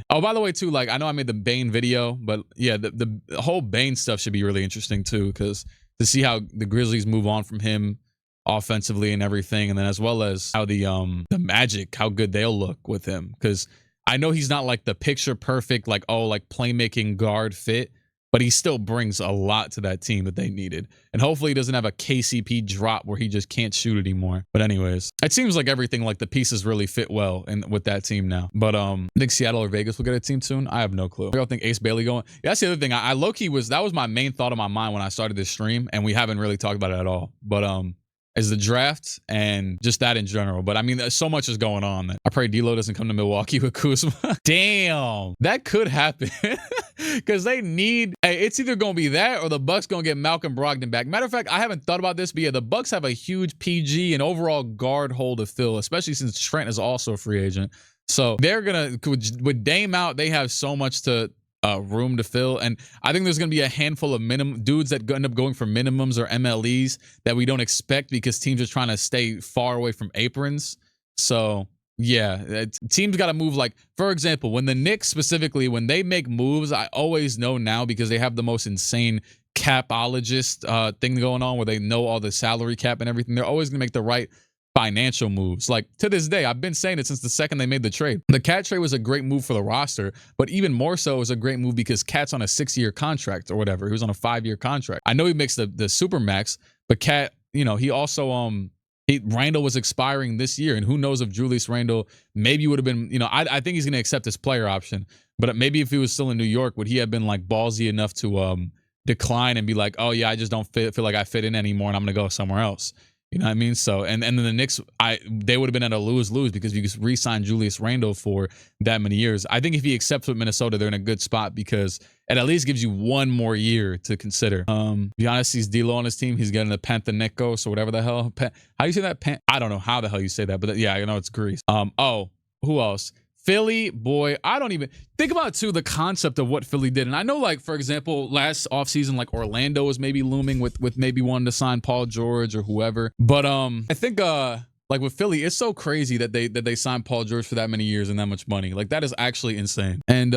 [SPEAKER 1] oh, by the way, too, like I know I made the Bane video, but yeah, the whole Bane stuff should be really interesting too, because to see how the Grizzlies move on from him offensively and everything, and then as well as how the Magic, how good they'll look with him, because I know he's not like the picture perfect like playmaking guard fit, but he still brings a lot to that team that they needed. And hopefully he doesn't have a KCP drop where he just can't shoot anymore. But anyways, it seems like everything, like the pieces really fit well with that team now. But I think Seattle or Vegas will get a team soon. I have no clue. I don't think Ace Bailey going. Yeah, that's the other thing. I low-key that was my main thought on my mind when I started this stream, and we haven't really talked about it at all. But is the draft and just that in general. But I mean, so much is going on. I pray D'Lo doesn't come to Milwaukee with Kuzma. Damn, that could happen. Because they need, it's either going to be that or the Bucks going to get Malcolm Brogdon back. Matter of fact, I haven't thought about this, but yeah, the Bucks have a huge PG and overall guard hole to fill, especially since Trent is also a free agent. So they're going to, with Dame out, they have so much room to fill. And I think there's going to be a handful of dudes that end up going for minimums or MLEs that we don't expect because teams are trying to stay far away from aprons. So yeah, teams got to move. Like, for example, when the Knicks specifically, when they make moves, I always know now because they have the most insane capologist thing going on where they know all the salary cap and everything. They're always going to make the right financial moves. Like, to this day, I've been saying it since the second they made the trade. The Cat trade was a great move for the roster, but even more so, it was a great move because Cat's on a 6-year contract or whatever. He was on a 5-year contract. I know he makes the super max, but Cat, you know, he also Randall was expiring this year, and who knows if Julius Randle maybe would have been, you know, I think he's going to accept his player option, but maybe if he was still in New York, would he have been like ballsy enough to decline and be like, oh yeah, I just don't feel like I fit in anymore and I'm going to go somewhere else. You know what I mean? So, and then the Knicks, they would have been at a lose-lose because you could re-sign Julius Randle for that many years. I think if he accepts with Minnesota, they're in a good spot because it at least gives you one more year to consider. Giannis sees D'Lo on his team. He's getting the Panathinaikos or whatever the hell. How do you say that? I don't know how the hell you say that, but yeah, I know it's Greece. Oh, who else? Philly, boy, I don't even think about too the concept of what Philly did. And I know, like, for example, last offseason, like Orlando was maybe looming with maybe wanting to sign Paul George or whoever. But I think like with Philly, it's so crazy that they signed Paul George for that many years and that much money. Like, that is actually insane. And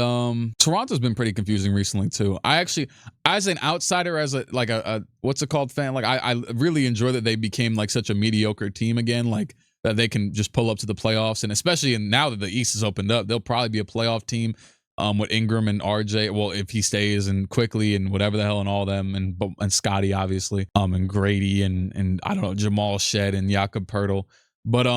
[SPEAKER 1] Toronto's been pretty confusing recently too. I actually, as an outsider, as a what's it called fan, like I really enjoy that they became like such a mediocre team again. Like, that they can just pull up to the playoffs. And especially now that the East has opened up, they'll probably be a playoff team with Ingram and RJ. Well, if he stays, and Quickly and whatever the hell, and all them, and Scotty, obviously, and Grady and I don't know, Jamal Shed and Jakob Pertl. But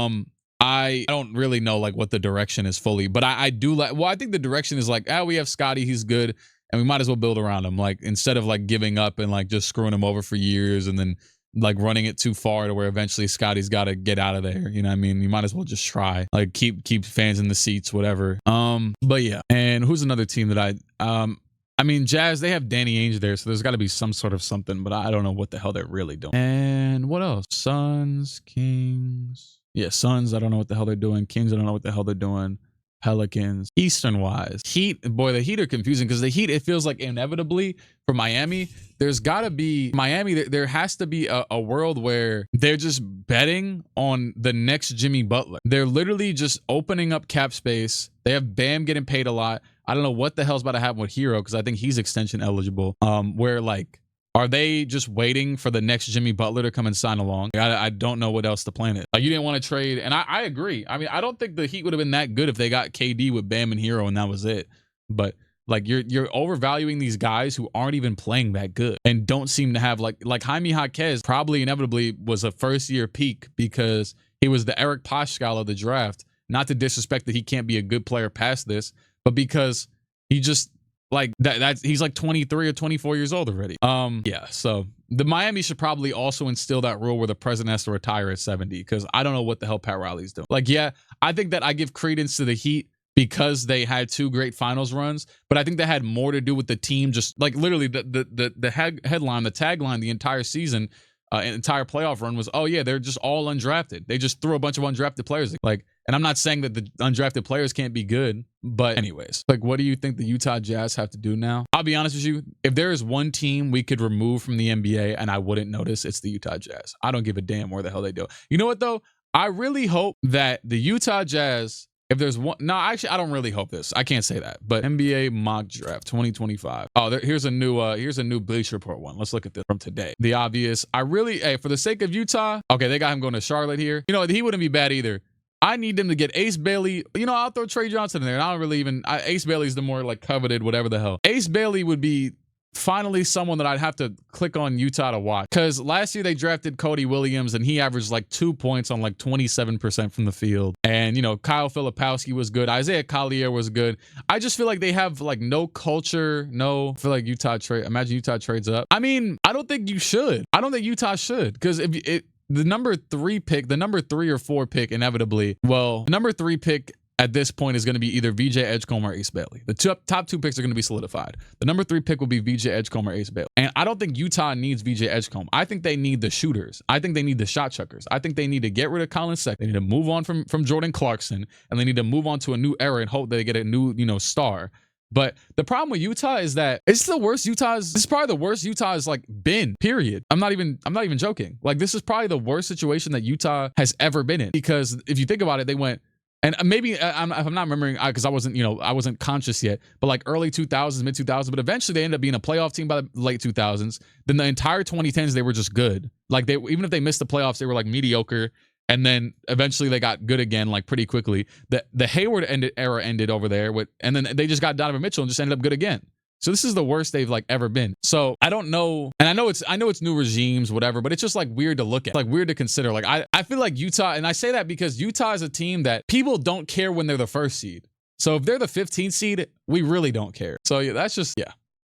[SPEAKER 1] I don't really know like what the direction is fully, but I do like, well, I think the direction is like, we have Scotty, he's good, and we might as well build around him. Like, instead of like giving up and like just screwing him over for years and then like running it too far to where eventually Scotty's got to get out of there. You know what I mean? You might as well just try, like, keep fans in the seats, whatever. But yeah. And who's another team that I mean, Jazz, they have Danny Ainge there, so there's got to be some sort of something, but I don't know what the hell they're really doing. And what else? Suns, Kings. Yeah, Suns, I don't know what the hell they're doing. Kings, I don't know what the hell they're doing. Pelicans, Eastern wise, Heat, boy, the Heat are confusing because the Heat, it feels like inevitably for Miami, there's got to be Miami. There has to be a world where they're just betting on the next Jimmy Butler. They're literally just opening up cap space. They have Bam getting paid a lot. I don't know what the hell's about to happen with Hero because I think he's extension eligible. Where like, are they just waiting for the next Jimmy Butler to come and sign along? I don't know what else to plan it. Like, you didn't want to trade, and I agree. I mean, I don't think the Heat would have been that good if they got KD with Bam and Hero and that was it. But like, you're overvaluing these guys who aren't even playing that good and don't seem to have like Jaime Jaquez probably inevitably was a first-year peak because he was the Eric Paschall of the draft. Not to disrespect that he can't be a good player past this, but because he just like that's he's like 23 or 24 years old already. Yeah, so the Miami should probably also instill that rule where the president has to retire at 70 because I don't know what the hell Pat Riley's doing. Like, yeah, I think that I give credence to the Heat because they had 2 great finals runs, but I think that had more to do with the team. Just like literally the headline, the tagline, the entire season, entire playoff run was, oh yeah, they're just all undrafted. They just threw a bunch of undrafted players. Like, and I'm not saying that the undrafted players can't be good, but anyways, like, what do you think the Utah Jazz have to do now? I'll be honest with you. If there is one team we could remove from the NBA and I wouldn't notice, it's the Utah Jazz. I don't give a damn where the hell they do. You know what though? I really hope that the Utah Jazz If there's one, no, actually, I don't really hope this. I can't say that. But NBA mock draft 2025. Oh, here's a new Bleacher Report one. Let's look at this from today. The obvious. Hey, for the sake of Utah, okay, they got him going to Charlotte here. You know, he wouldn't be bad either. I need them to get Ace Bailey. You know, I'll throw Trey Johnson in there. And I don't really Ace Bailey's the more like coveted, whatever the hell. Ace Bailey would be finally someone that I'd have to click on Utah to watch, because last year they drafted Cody Williams and he averaged like 2 points on like 27% from the field. And, you know, Kyle Filipowski was good. Isaiah Collier was good. I just feel like they have like no culture. I feel like imagine Utah trades up. I mean, I don't think you should. I don't think Utah should, because the number 3 or 4 pick inevitably, the number 3 pick at this point is going to be either VJ Edgecombe or Ace Bailey. The top 2 picks are going to be solidified. The number 3 pick will be VJ Edgecombe or Ace Bailey. And I don't think Utah needs VJ Edgecombe. I think they need the shooters. I think they need the shot chuckers. I think they need to get rid of Colin Sexton. They need to move on from Jordan Clarkson, and they need to move on to a new era and hope they get a new, star. But the problem with Utah is that this is probably the worst Utah's like been, period. I'm not even joking. Like, this is probably the worst situation that Utah has ever been in, because if you think about it, they went, and maybe if I'm not remembering, because I wasn't conscious yet, but like early 2000s, mid 2000s, but eventually they ended up being a playoff team by the late 2000s. Then the entire 2010s, they were just good. Like, even if they missed the playoffs, they were like mediocre. And then eventually they got good again, like pretty quickly. The Hayward era ended over there, and then they just got Donovan Mitchell and just ended up good again. So this is the worst they've like ever been. So I don't know, and I know it's new regimes, whatever, but it's just like weird to look at, like weird to consider. Like I feel like Utah, and I say that because Utah is a team that people don't care when they're the 1st seed. So if they're the 15th seed, we really don't care. So yeah, that's just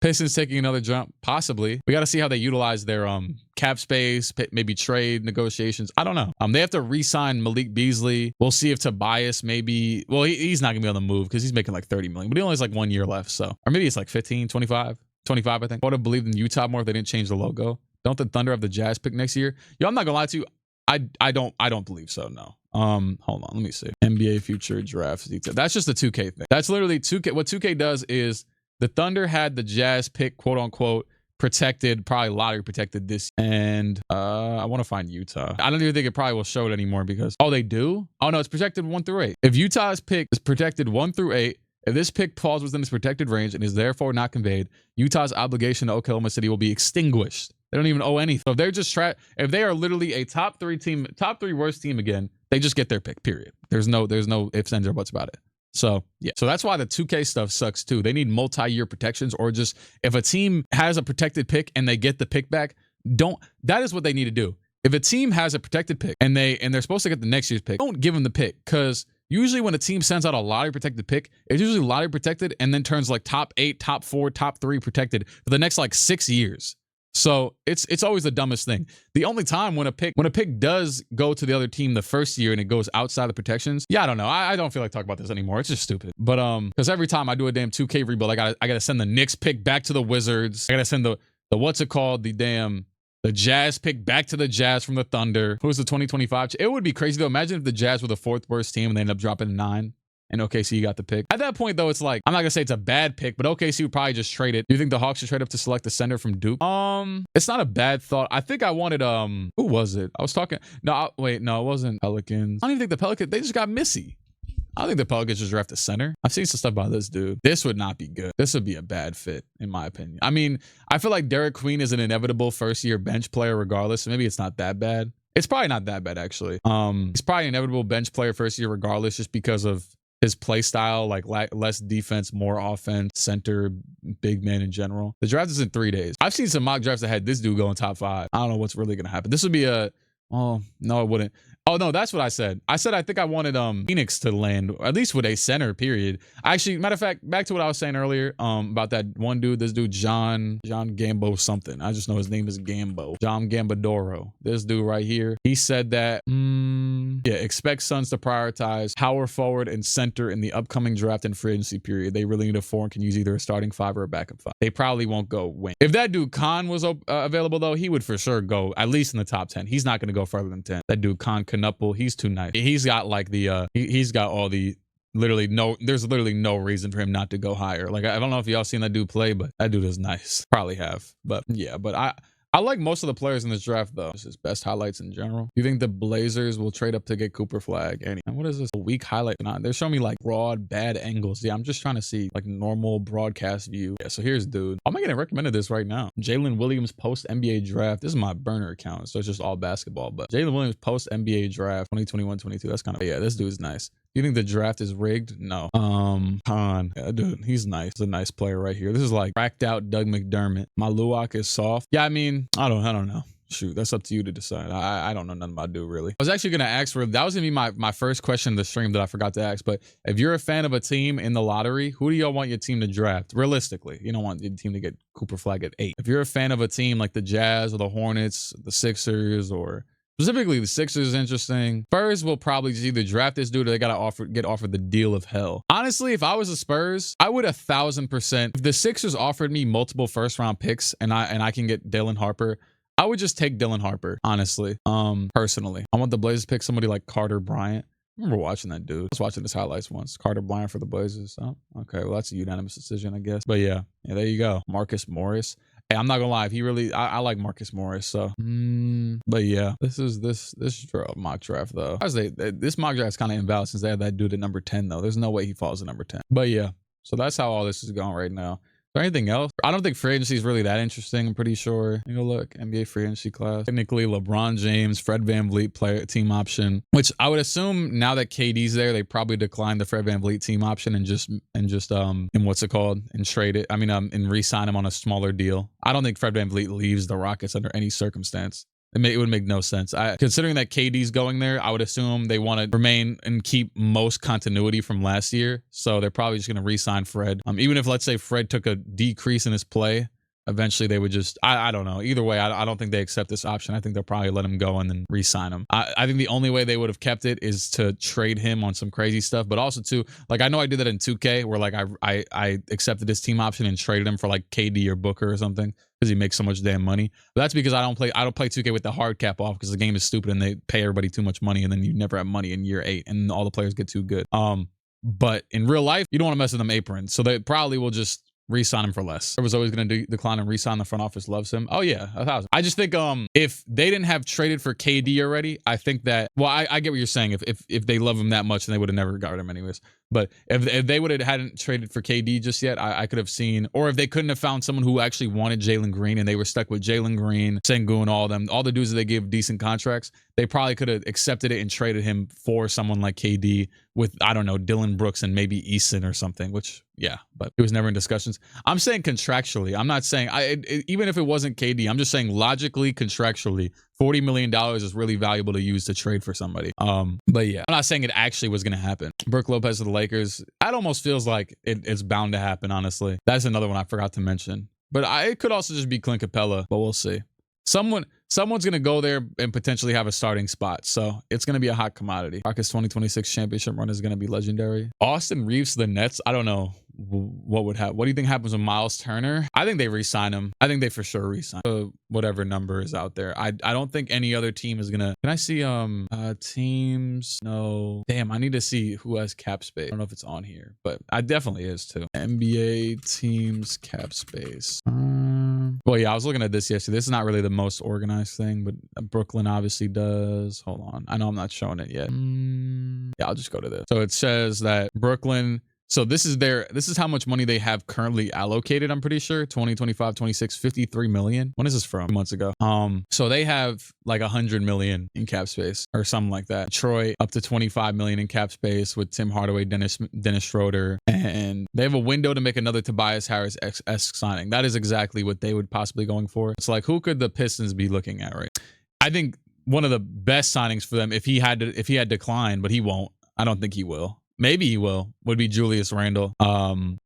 [SPEAKER 1] Pistons taking another jump, possibly. We got to see how they utilize their cap space, maybe trade negotiations. I don't know. They have to re-sign Malik Beasley. We'll see if Tobias he's not going to be on the move because he's making like $30 million, but he only has like 1 year left. So, or maybe it's like 15, 25, I think. I would have believed in Utah more if they didn't change the logo. Don't the Thunder have the Jazz pick next year? Yo, I'm not going to lie to you. I don't believe so. No. Hold on. Let me see. NBA future drafts detail. That's just the 2K thing. That's literally 2K. What 2K does is, the Thunder had the Jazz pick, quote unquote, protected, probably lottery protected this. And I want to find Utah. I don't even think it probably will show it anymore because, they do? Oh no, it's protected 1 through 8. If Utah's pick is protected 1 through 8, if this pick falls within its protected range and is therefore not conveyed, Utah's obligation to Oklahoma City will be extinguished. They don't even owe anything. So if they're just if they are literally a top 3 worst team again, they just get their pick, period. There's no ifs, ands, or buts about it. So, yeah. So that's why the 2K stuff sucks too. They need multi-year protections, or just if a team has a protected pick and they get the pick back, that is what they need to do. If a team has a protected pick and they're supposed to get the next year's pick, don't give them the pick, because usually when a team sends out a lottery protected pick, it's usually lottery protected and then turns like top 8, top 4, top 3 protected for the next like 6 years. So it's always the dumbest thing. The only time when a pick does go to the other team the first year and it goes outside the protections, I don't know. I don't feel like talking about this anymore. It's just stupid. But because every time I do a damn 2K rebuild, I gotta send the Knicks pick back to the Wizards. I gotta send the what's it called, the Jazz pick back to the Jazz from the Thunder. Who's the 2025? It would be crazy though. Imagine if the Jazz were the 4th worst team and they end up dropping 9. And OKC got the pick. At that point, though, it's like, I'm not gonna say it's a bad pick, but OKC would probably just trade it. Do you think the Hawks should trade up to select the center from Duke? It's not a bad thought. I think I wanted, who was it? I was talking, no, it wasn't Pelicans. I don't even think the Pelicans, they just got Missy. I don't think the Pelicans just draft a center. I've seen some stuff about this dude. This would not be good. This would be a bad fit, in my opinion. I mean, I feel like Derek Queen is an inevitable first-year bench player regardless, so maybe it's not that bad. It's probably not that bad, actually. He's probably an inevitable bench player first year regardless, just because of his play style, like less defense, more offense, center, big man in general. The draft is in 3 days. I've seen some mock drafts that had this dude go in top 5. I don't know what's really going to happen. This would be no, it wouldn't. Oh, no, that's what I said. I said I think I wanted Phoenix to land, at least with a center, period. Actually, matter of fact, back to what I was saying earlier about that one dude, this dude, John Gambo something. I just know his name is Gambo. John Gambadoro. This dude right here. He said that, expect Suns to prioritize power forward and center in the upcoming draft and free agency period. They really need a 4 and can use either a starting 5 or a backup 5. They probably won't go wing. If that dude Khan was available, though, he would for sure go at least in the top 10. He's not going to go further than 10. That dude Khan Knuppel, he's too nice. He's got like he's got all the there's literally no reason for him not to go higher. Like, I don't know if y'all seen that dude play, but that dude is nice. Probably have. But yeah, but I I like most of the players in this draft, though. This is best highlights in general. You think the Blazers will trade up to get Cooper Flag? And what is this? A weak highlight? Nah, they're showing me like broad, bad angles. Yeah, I'm just trying to see like normal broadcast view. Yeah, so here's dude. I'm getting recommended this right now. Jalen Williams post NBA draft. This is my burner account, so it's just all basketball. But Jalen Williams post NBA draft 2021-22. That's kind of, yeah, this dude's nice. You think the draft is rigged? No. Khan. Yeah, dude, he's nice. He's a nice player right here. This is like cracked out Doug McDermott. My Luwak is soft. Yeah, I mean, I don't know. Shoot, that's up to you to decide. I don't know nothing about dude, really. I was actually going to ask for, that was going to be my first question in the stream that I forgot to ask. But if you're a fan of a team in the lottery, who do y'all want your team to draft? Realistically, you don't want your team to get Cooper Flag at 8. If you're a fan of a team like the Jazz or the Hornets, the Sixers, or specifically the Sixers is interesting. Spurs will probably just either draft this dude or they gotta get offered the deal of hell. Honestly, if I was the Spurs, I would 1000%. If the Sixers offered me multiple first round picks and I can get Dylan Harper, I would just take Dylan Harper, honestly. Personally. I want the Blazers to pick somebody like Carter Bryant. I remember watching that dude. I was watching his highlights once. Carter Bryant for the Blazers. Oh, okay. Well, that's a unanimous decision, I guess. But yeah, there you go. Marcus Morris. Hey, I'm not gonna lie. If he really, I like Marcus Morris. So, but yeah, this mock draft though. This mock draft is kind of invalid since they had that dude at number 10 though. There's no way he falls at number 10. But yeah, so that's how all this is going right now. Is there anything else? I don't think free agency is really that interesting. I'm pretty sure. You go look, NBA free agency class. Technically, LeBron James, Fred VanVleet player team option, which I would assume now that KD's there, they probably declined the Fred VanVleet team option and just and what's it called? And trade it. I mean, and re-sign him on a smaller deal. I don't think Fred VanVleet leaves the Rockets under any circumstance. It would make no sense. Considering that KD's going there, I would assume they want to remain and keep most continuity from last year. So they're probably just going to re-sign Fred. Even if, let's say, Fred took a decrease in his play, eventually they would just, I don't know. Either way, I don't think they accept this option. I think they'll probably let him go and then re-sign him. I think the only way they would have kept it is to trade him on some crazy stuff. But also, too, like, I know I did that in 2K where, like, I accepted this team option and traded him for, like, KD or Booker or something, because he makes so much damn money. But that's because I don't play 2K with the hard cap off, because the game is stupid and they pay everybody too much money, and then you never have money in year 8 and all the players get too good. But in real life, you don't want to mess with them aprons, so they probably will just re-sign him for less. I was always going to decline and re-sign. The front office loves him. Oh yeah, 1,000. I just think if they didn't have traded for KD already, I think that, well, I get what you're saying. If they love him that much, then they would have never got him anyways. But if they hadn't traded for KD just yet, I could have seen, or if they couldn't have found someone who actually wanted Jalen Green and they were stuck with Jalen Green, Sengun, all the dudes that they give decent contracts, they probably could have accepted it and traded him for someone like KD with, I don't know, Dylan Brooks and maybe Eason or something, which, yeah, but it was never in discussions. I'm saying contractually. I'm not saying, even if it wasn't KD, I'm just saying logically, contractually, $40 million is really valuable to use to trade for somebody. But yeah, I'm not saying it actually was going to happen. Brooke Lopez to the Lakers, that almost feels like it's bound to happen, honestly. That's another one I forgot to mention. But it could also just be Clint Capella, but we'll see. Someone's going to go there and potentially have a starting spot. So it's going to be a hot commodity. Rockets 2026 championship run is going to be legendary. Austin Reeves to the Nets. I don't know what would happen. What do you think happens with Miles Turner? I think they re-sign him. I think they for sure re-sign whatever number is out there. I don't think any other team is going to. Can I see teams? No. Damn, I need to see who has cap space. I don't know if it's on here, but I definitely is too. NBA teams cap space. Well, yeah, I was looking at this yesterday. This is not really the most organized thing, but Brooklyn obviously does. Hold on. I know I'm not showing it yet. Yeah, I'll just go to this. So it says that Brooklyn, so this is how much money they have currently allocated, I'm pretty sure. 2025, 26, 53 million. When is this from? Months ago. So they have like 100 million in cap space or something like that. Detroit up to 25 million in cap space with Tim Hardaway, Dennis Schroeder, and they have a window to make another Tobias Harris-esque signing. That is exactly what they would possibly going for. It's like, who could the Pistons be looking at, right? I think one of the best signings for them, if he had declined, but he won't. I don't think he will. Maybe he will, would be Julius Randle.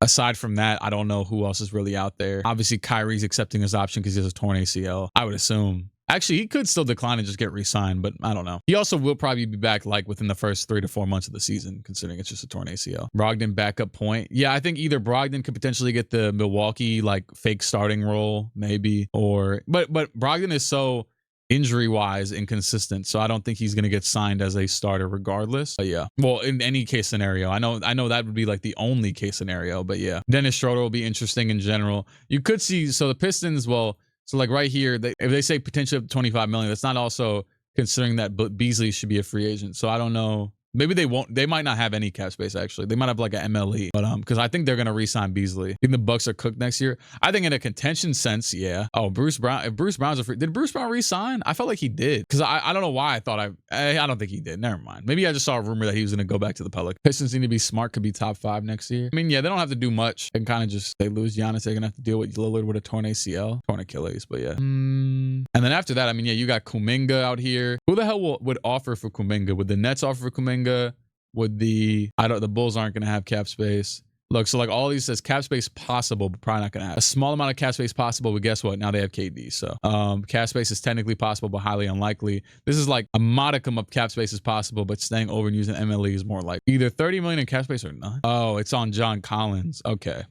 [SPEAKER 1] Aside from that, I don't know who else is really out there. Obviously, Kyrie's accepting his option because he has a torn ACL, I would assume. Actually, he could still decline and just get re-signed, but I don't know. He also will probably be back like within the first 3 to 4 months of the season, considering it's just a torn ACL. Brogdon backup point. Yeah, I think either Brogdon could potentially get the Milwaukee like fake starting role, maybe, or but Brogdon is so injury-wise inconsistent, so I don't think he's going to get signed as a starter regardless. But yeah, well, in any case scenario, I know that would be like the only case scenario, but yeah, Dennis Schroeder will be interesting in general. You could see, so the Pistons, well, So like right here, if they say potential of 25 million, that's not also considering that Beasley should be a free agent. So I don't know. Maybe they won't. They might not have any cap space actually. They might have like an MLE, but because I think they're gonna re-sign Beasley. I think the Bucks are cooked next year. I think in a contention sense, yeah. Oh, Bruce Brown. If Bruce Brown's a free, did Bruce Brown re-sign? I felt like he did because I don't know why I thought I don't think he did. Never mind. Maybe I just saw a rumor that he was gonna go back to the Pelicans. Pistons need to be smart. Could be top 5 next year. I mean, yeah, they don't have to do much. They can kind of just they lose Giannis. They're gonna have to deal with Lillard with a torn ACL, torn Achilles. But yeah. And then after that, I mean, yeah, you got Kuminga out here. Who the hell would offer for Kuminga? Would the Nets offer for Kuminga? Would the Bulls aren't going to have cap space. Look, so like all these says cap space possible, but probably not going to have a small amount of cap space possible. But guess what? Now they have KD. So cap space is technically possible, but highly unlikely. This is like a modicum of cap space is possible, but staying over and using MLE is more like either 30 million in cap space or none. Oh, it's on John Collins. Okay.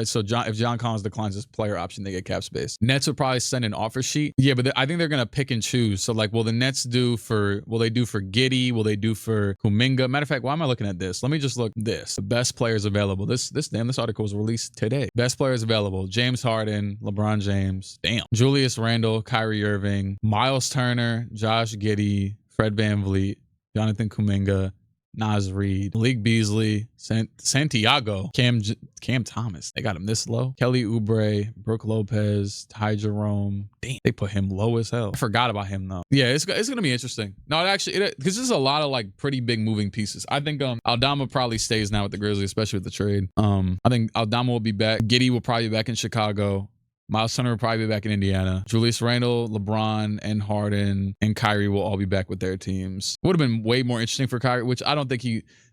[SPEAKER 1] So if John Collins declines his player option, they get cap space. Nets would probably send an offer sheet. Yeah, but I think they're gonna pick and choose. So like, will the Nets do for? Will they do for Giddey? Will they do for Kuminga? Matter of fact, why am I looking at this? Let me just look this. The best players available. This article was released today. Best players available: James Harden, LeBron James, Julius Randle, Kyrie Irving, Miles Turner, Josh Giddey, Fred VanVleet, Jonathan Kuminga, Naz Reid, Malik Beasley, Santiago, Cam Thomas. They got him this low. Kelly Oubre, Brooke Lopez, Ty Jerome. Damn, they put him low as hell. I forgot about him though. Yeah, it's gonna be interesting. No, because there's a lot of like pretty big moving pieces. I think Aldama probably stays now with the Grizzlies, especially with the trade. I think Aldama will be back. Giddey will probably be back in Chicago. Miles Turner will probably be back in Indiana. Julius Randle, LeBron, and Harden, and Kyrie will all be back with their teams. Would have been way more interesting for Kyrie, which I don't think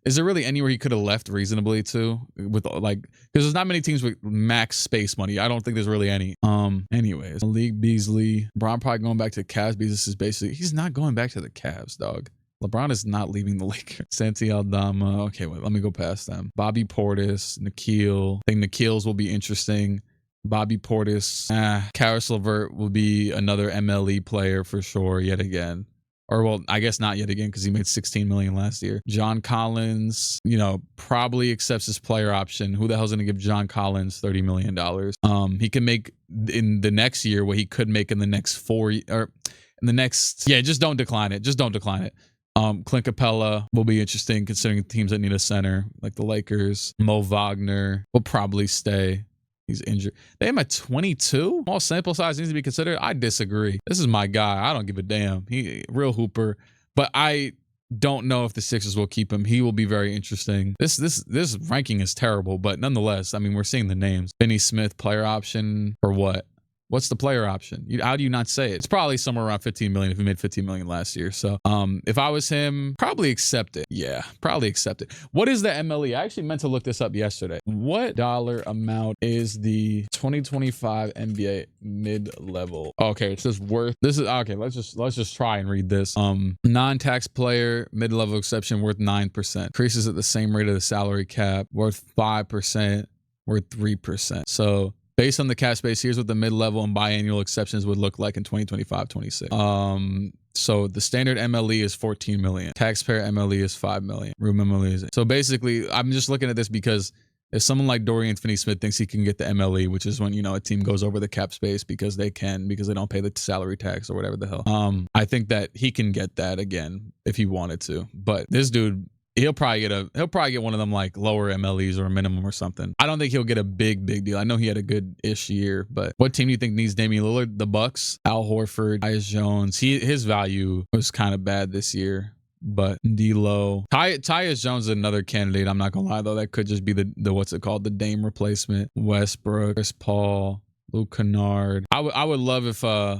[SPEAKER 1] is there really anywhere he could have left reasonably to with like, because there's not many teams with max space money. I don't think there's really any. Anyways, Malik Beasley, LeBron probably going back to the Cavs because this is basically, he's not going back to the Cavs, dog. LeBron is not leaving the Lakers. Santi Aldama. Okay, wait, let me go past them. Bobby Portis, Nikhil. I think Nikhil's will be interesting. Bobby Portis, Karis LeVert will be another MLE player for sure yet again. Or well, I guess not yet again because he made 16 million last year. John Collins, probably accepts his player option. Who the hell's gonna give John Collins $30 million? He can make in the next year what he could make in the next 4 or in the next. Yeah, just don't decline it. Just don't decline it. Clint Capella will be interesting considering teams that need a center like the Lakers. Mo Wagner will probably stay. He's injured. They have him at 22. Small sample size needs to be considered. I disagree. This is my guy. I don't give a damn. He real hooper. But I don't know if the Sixers will keep him. He will be very interesting. This ranking is terrible, but nonetheless, I mean, we're seeing the names. Finney Smith, player option or what? What's the player option? How do you not say it? It's probably somewhere around 15 million if he made 15 million last year. So if I was him, probably accept it. Yeah, probably accept it. What is the MLE? I actually meant to look this up yesterday. What dollar amount is the 2025 NBA mid-level? Okay, it's just worth. This is okay. Let's just try and read this. Non-tax player mid-level exception worth 9%. Increases at the same rate of the salary cap. Worth 5%. Worth 3%. So based on the cap space, here's what the mid-level and biannual exceptions would look like in 2025-26. So the standard MLE is 14 million. Taxpayer MLE is 5 million. Room MLE is. So basically, I'm just looking at this because if someone like Dorian Finney-Smith thinks he can get the MLE, which is when, a team goes over the cap space because they don't pay the salary tax or whatever the hell. I think that he can get that again if he wanted to. But this dude, he'll probably get one of them like lower MLEs or a minimum or something. I don't think he'll get a big deal. I know he had a good-ish year, but what team do you think needs Damian Lillard? The Bucks, Al Horford, Tyus Jones. His value was kind of bad this year, but D'Lo. Tyus Jones is another candidate. I'm not gonna lie though, that could just be the what's it called, the Dame replacement. Westbrook, Chris Paul, Luke Kennard. I would love if I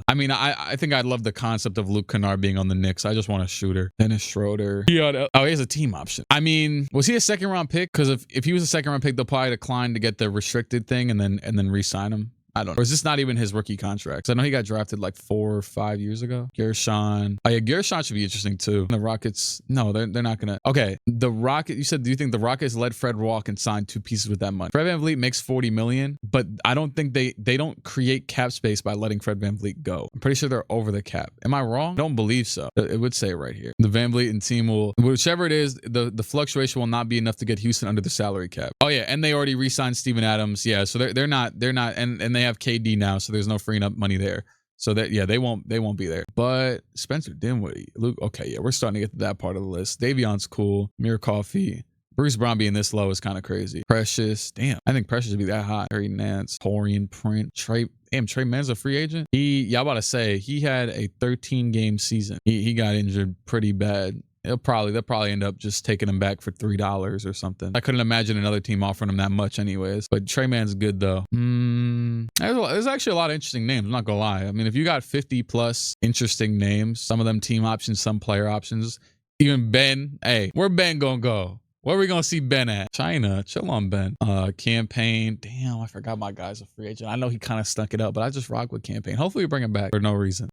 [SPEAKER 1] think I'd love the concept of Luke Kennard being on the Knicks. I just want a shooter. Dennis Schroeder. He has a team option. I mean, was he a second round pick? Because if he was a second round pick, they'll probably decline to get the restricted thing and then re-sign him. I don't know. Or is this not even his rookie contract? 'Cause I know he got drafted like 4 or 5 years ago. Gershon. Oh yeah, Gershon should be interesting too. The Rockets, no, they're not gonna. Okay, the Rocket. You said, do you think the Rockets let Fred walk and sign 2 pieces with that money? Fred VanVleet makes 40 million, but I don't think they don't create cap space by letting Fred VanVleet go. I'm pretty sure they're over the cap. Am I wrong? I don't believe so. It would say right here. The VanVleet and team will, whichever it is, the fluctuation will not be enough to get Houston under the salary cap. Oh yeah, and they already re-signed Steven Adams. Yeah, so they're not, and they they have KD now, so there's no freeing up money there. So that, yeah, they won't be there. But Spencer Dinwiddie, Luke, okay, yeah, we're starting to get to that part of the list. Davion's cool. Mir Coffee. Bruce Brown being this low is kind of crazy. Precious, damn, I think Precious would be that high. Harry Nance, Torian Print, Trey Man's a free agent. Y'all about to say he had a 13-game season. He got injured pretty bad. They'll probably end up just taking him back for $3 or something. I couldn't imagine another team offering him that much anyways. But Trey Man's good though. There's actually a lot of interesting names, I'm not gonna lie. I mean, if you got 50 plus interesting names, some of them team options, some player options, even Ben, hey, where Ben gonna go? Where are we gonna see Ben at? China, chill on Ben. Campaign, damn, I forgot my guy's a free agent. I know he kind of stunk it up, but I just rock with Campaign. Hopefully we bring him back for no reason.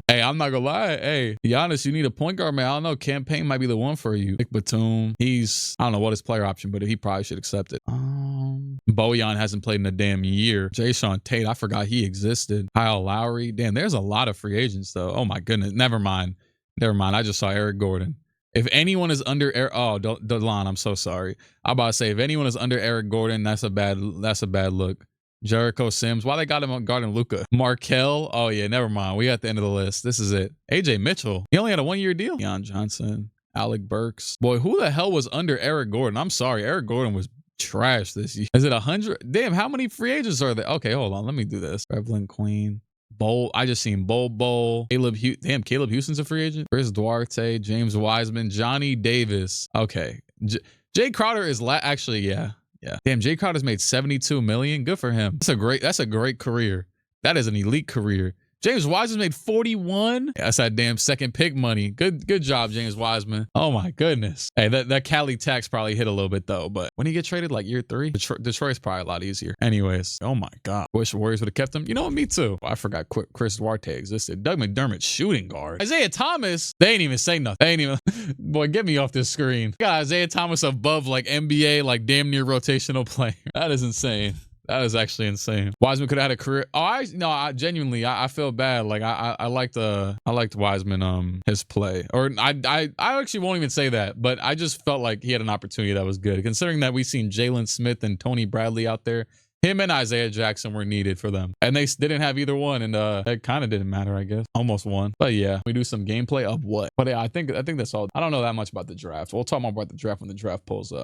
[SPEAKER 1] Hey, I'm not gonna lie. Hey, be honest, you need a point guard, man. I don't know. Campaign might be the one for you. Nick Batum, I don't know what his player option, but he probably should accept it. Bojan hasn't played in a damn year. Jayshawn Tate, I forgot he existed. Kyle Lowry, damn, there's a lot of free agents though. Oh my goodness, never mind. I just saw Eric Gordon. If anyone is under Delon, I'm so sorry. I'm about to say if anyone is under Eric Gordon, that's a bad look. Jericho Sims, why they got him on guarding Luka? Markel, oh yeah, never mind. We at the end of the list. This is it. AJ Mitchell, he only had a 1-year deal. Deion Johnson, Alec Burks. Boy, who the hell was under Eric Gordon? I'm sorry, Eric Gordon was trash this year. Is it 100? Damn, how many free agents are there? Okay, hold on, let me do this. Revlin Queen. Bowl, I just seen Bowl. Caleb Houston's a free agent. Chris Duarte, James Wiseman, Johnny Davis. Okay, Jay Crowder is actually, yeah. Damn, Jay Crowder's made $72 million. Good for him. That's a great career. That is an elite career. James Wiseman made 41. That's that damn second pick money. Good job, James Wiseman. Oh my goodness. Hey, that Cali tax probably hit a little bit though, but when he get traded like year 3, Detroit's probably a lot easier. Anyways, oh my God. Wish the Warriors would have kept him. You know what? Me too. I forgot Chris Duarte existed. Doug McDermott, shooting guard. Isaiah Thomas, they ain't even say nothing. They ain't even, boy, get me off this screen. Got Isaiah Thomas above like NBA, like damn near rotational player. That is insane. That is actually insane. Wiseman could have had a career. Oh, I genuinely, I feel bad. Like I liked Wiseman, his play. Or I actually won't even say that, but I just felt like he had an opportunity that was good. Considering that we've seen Jalen Smith and Tony Bradley out there. Him and Isaiah Jackson were needed for them. And they didn't have either one. And it kind of didn't matter, I guess. Almost won. But yeah, we do some gameplay of what? But yeah, I think that's all. I don't know that much about the draft. We'll talk more about the draft when the draft pulls up.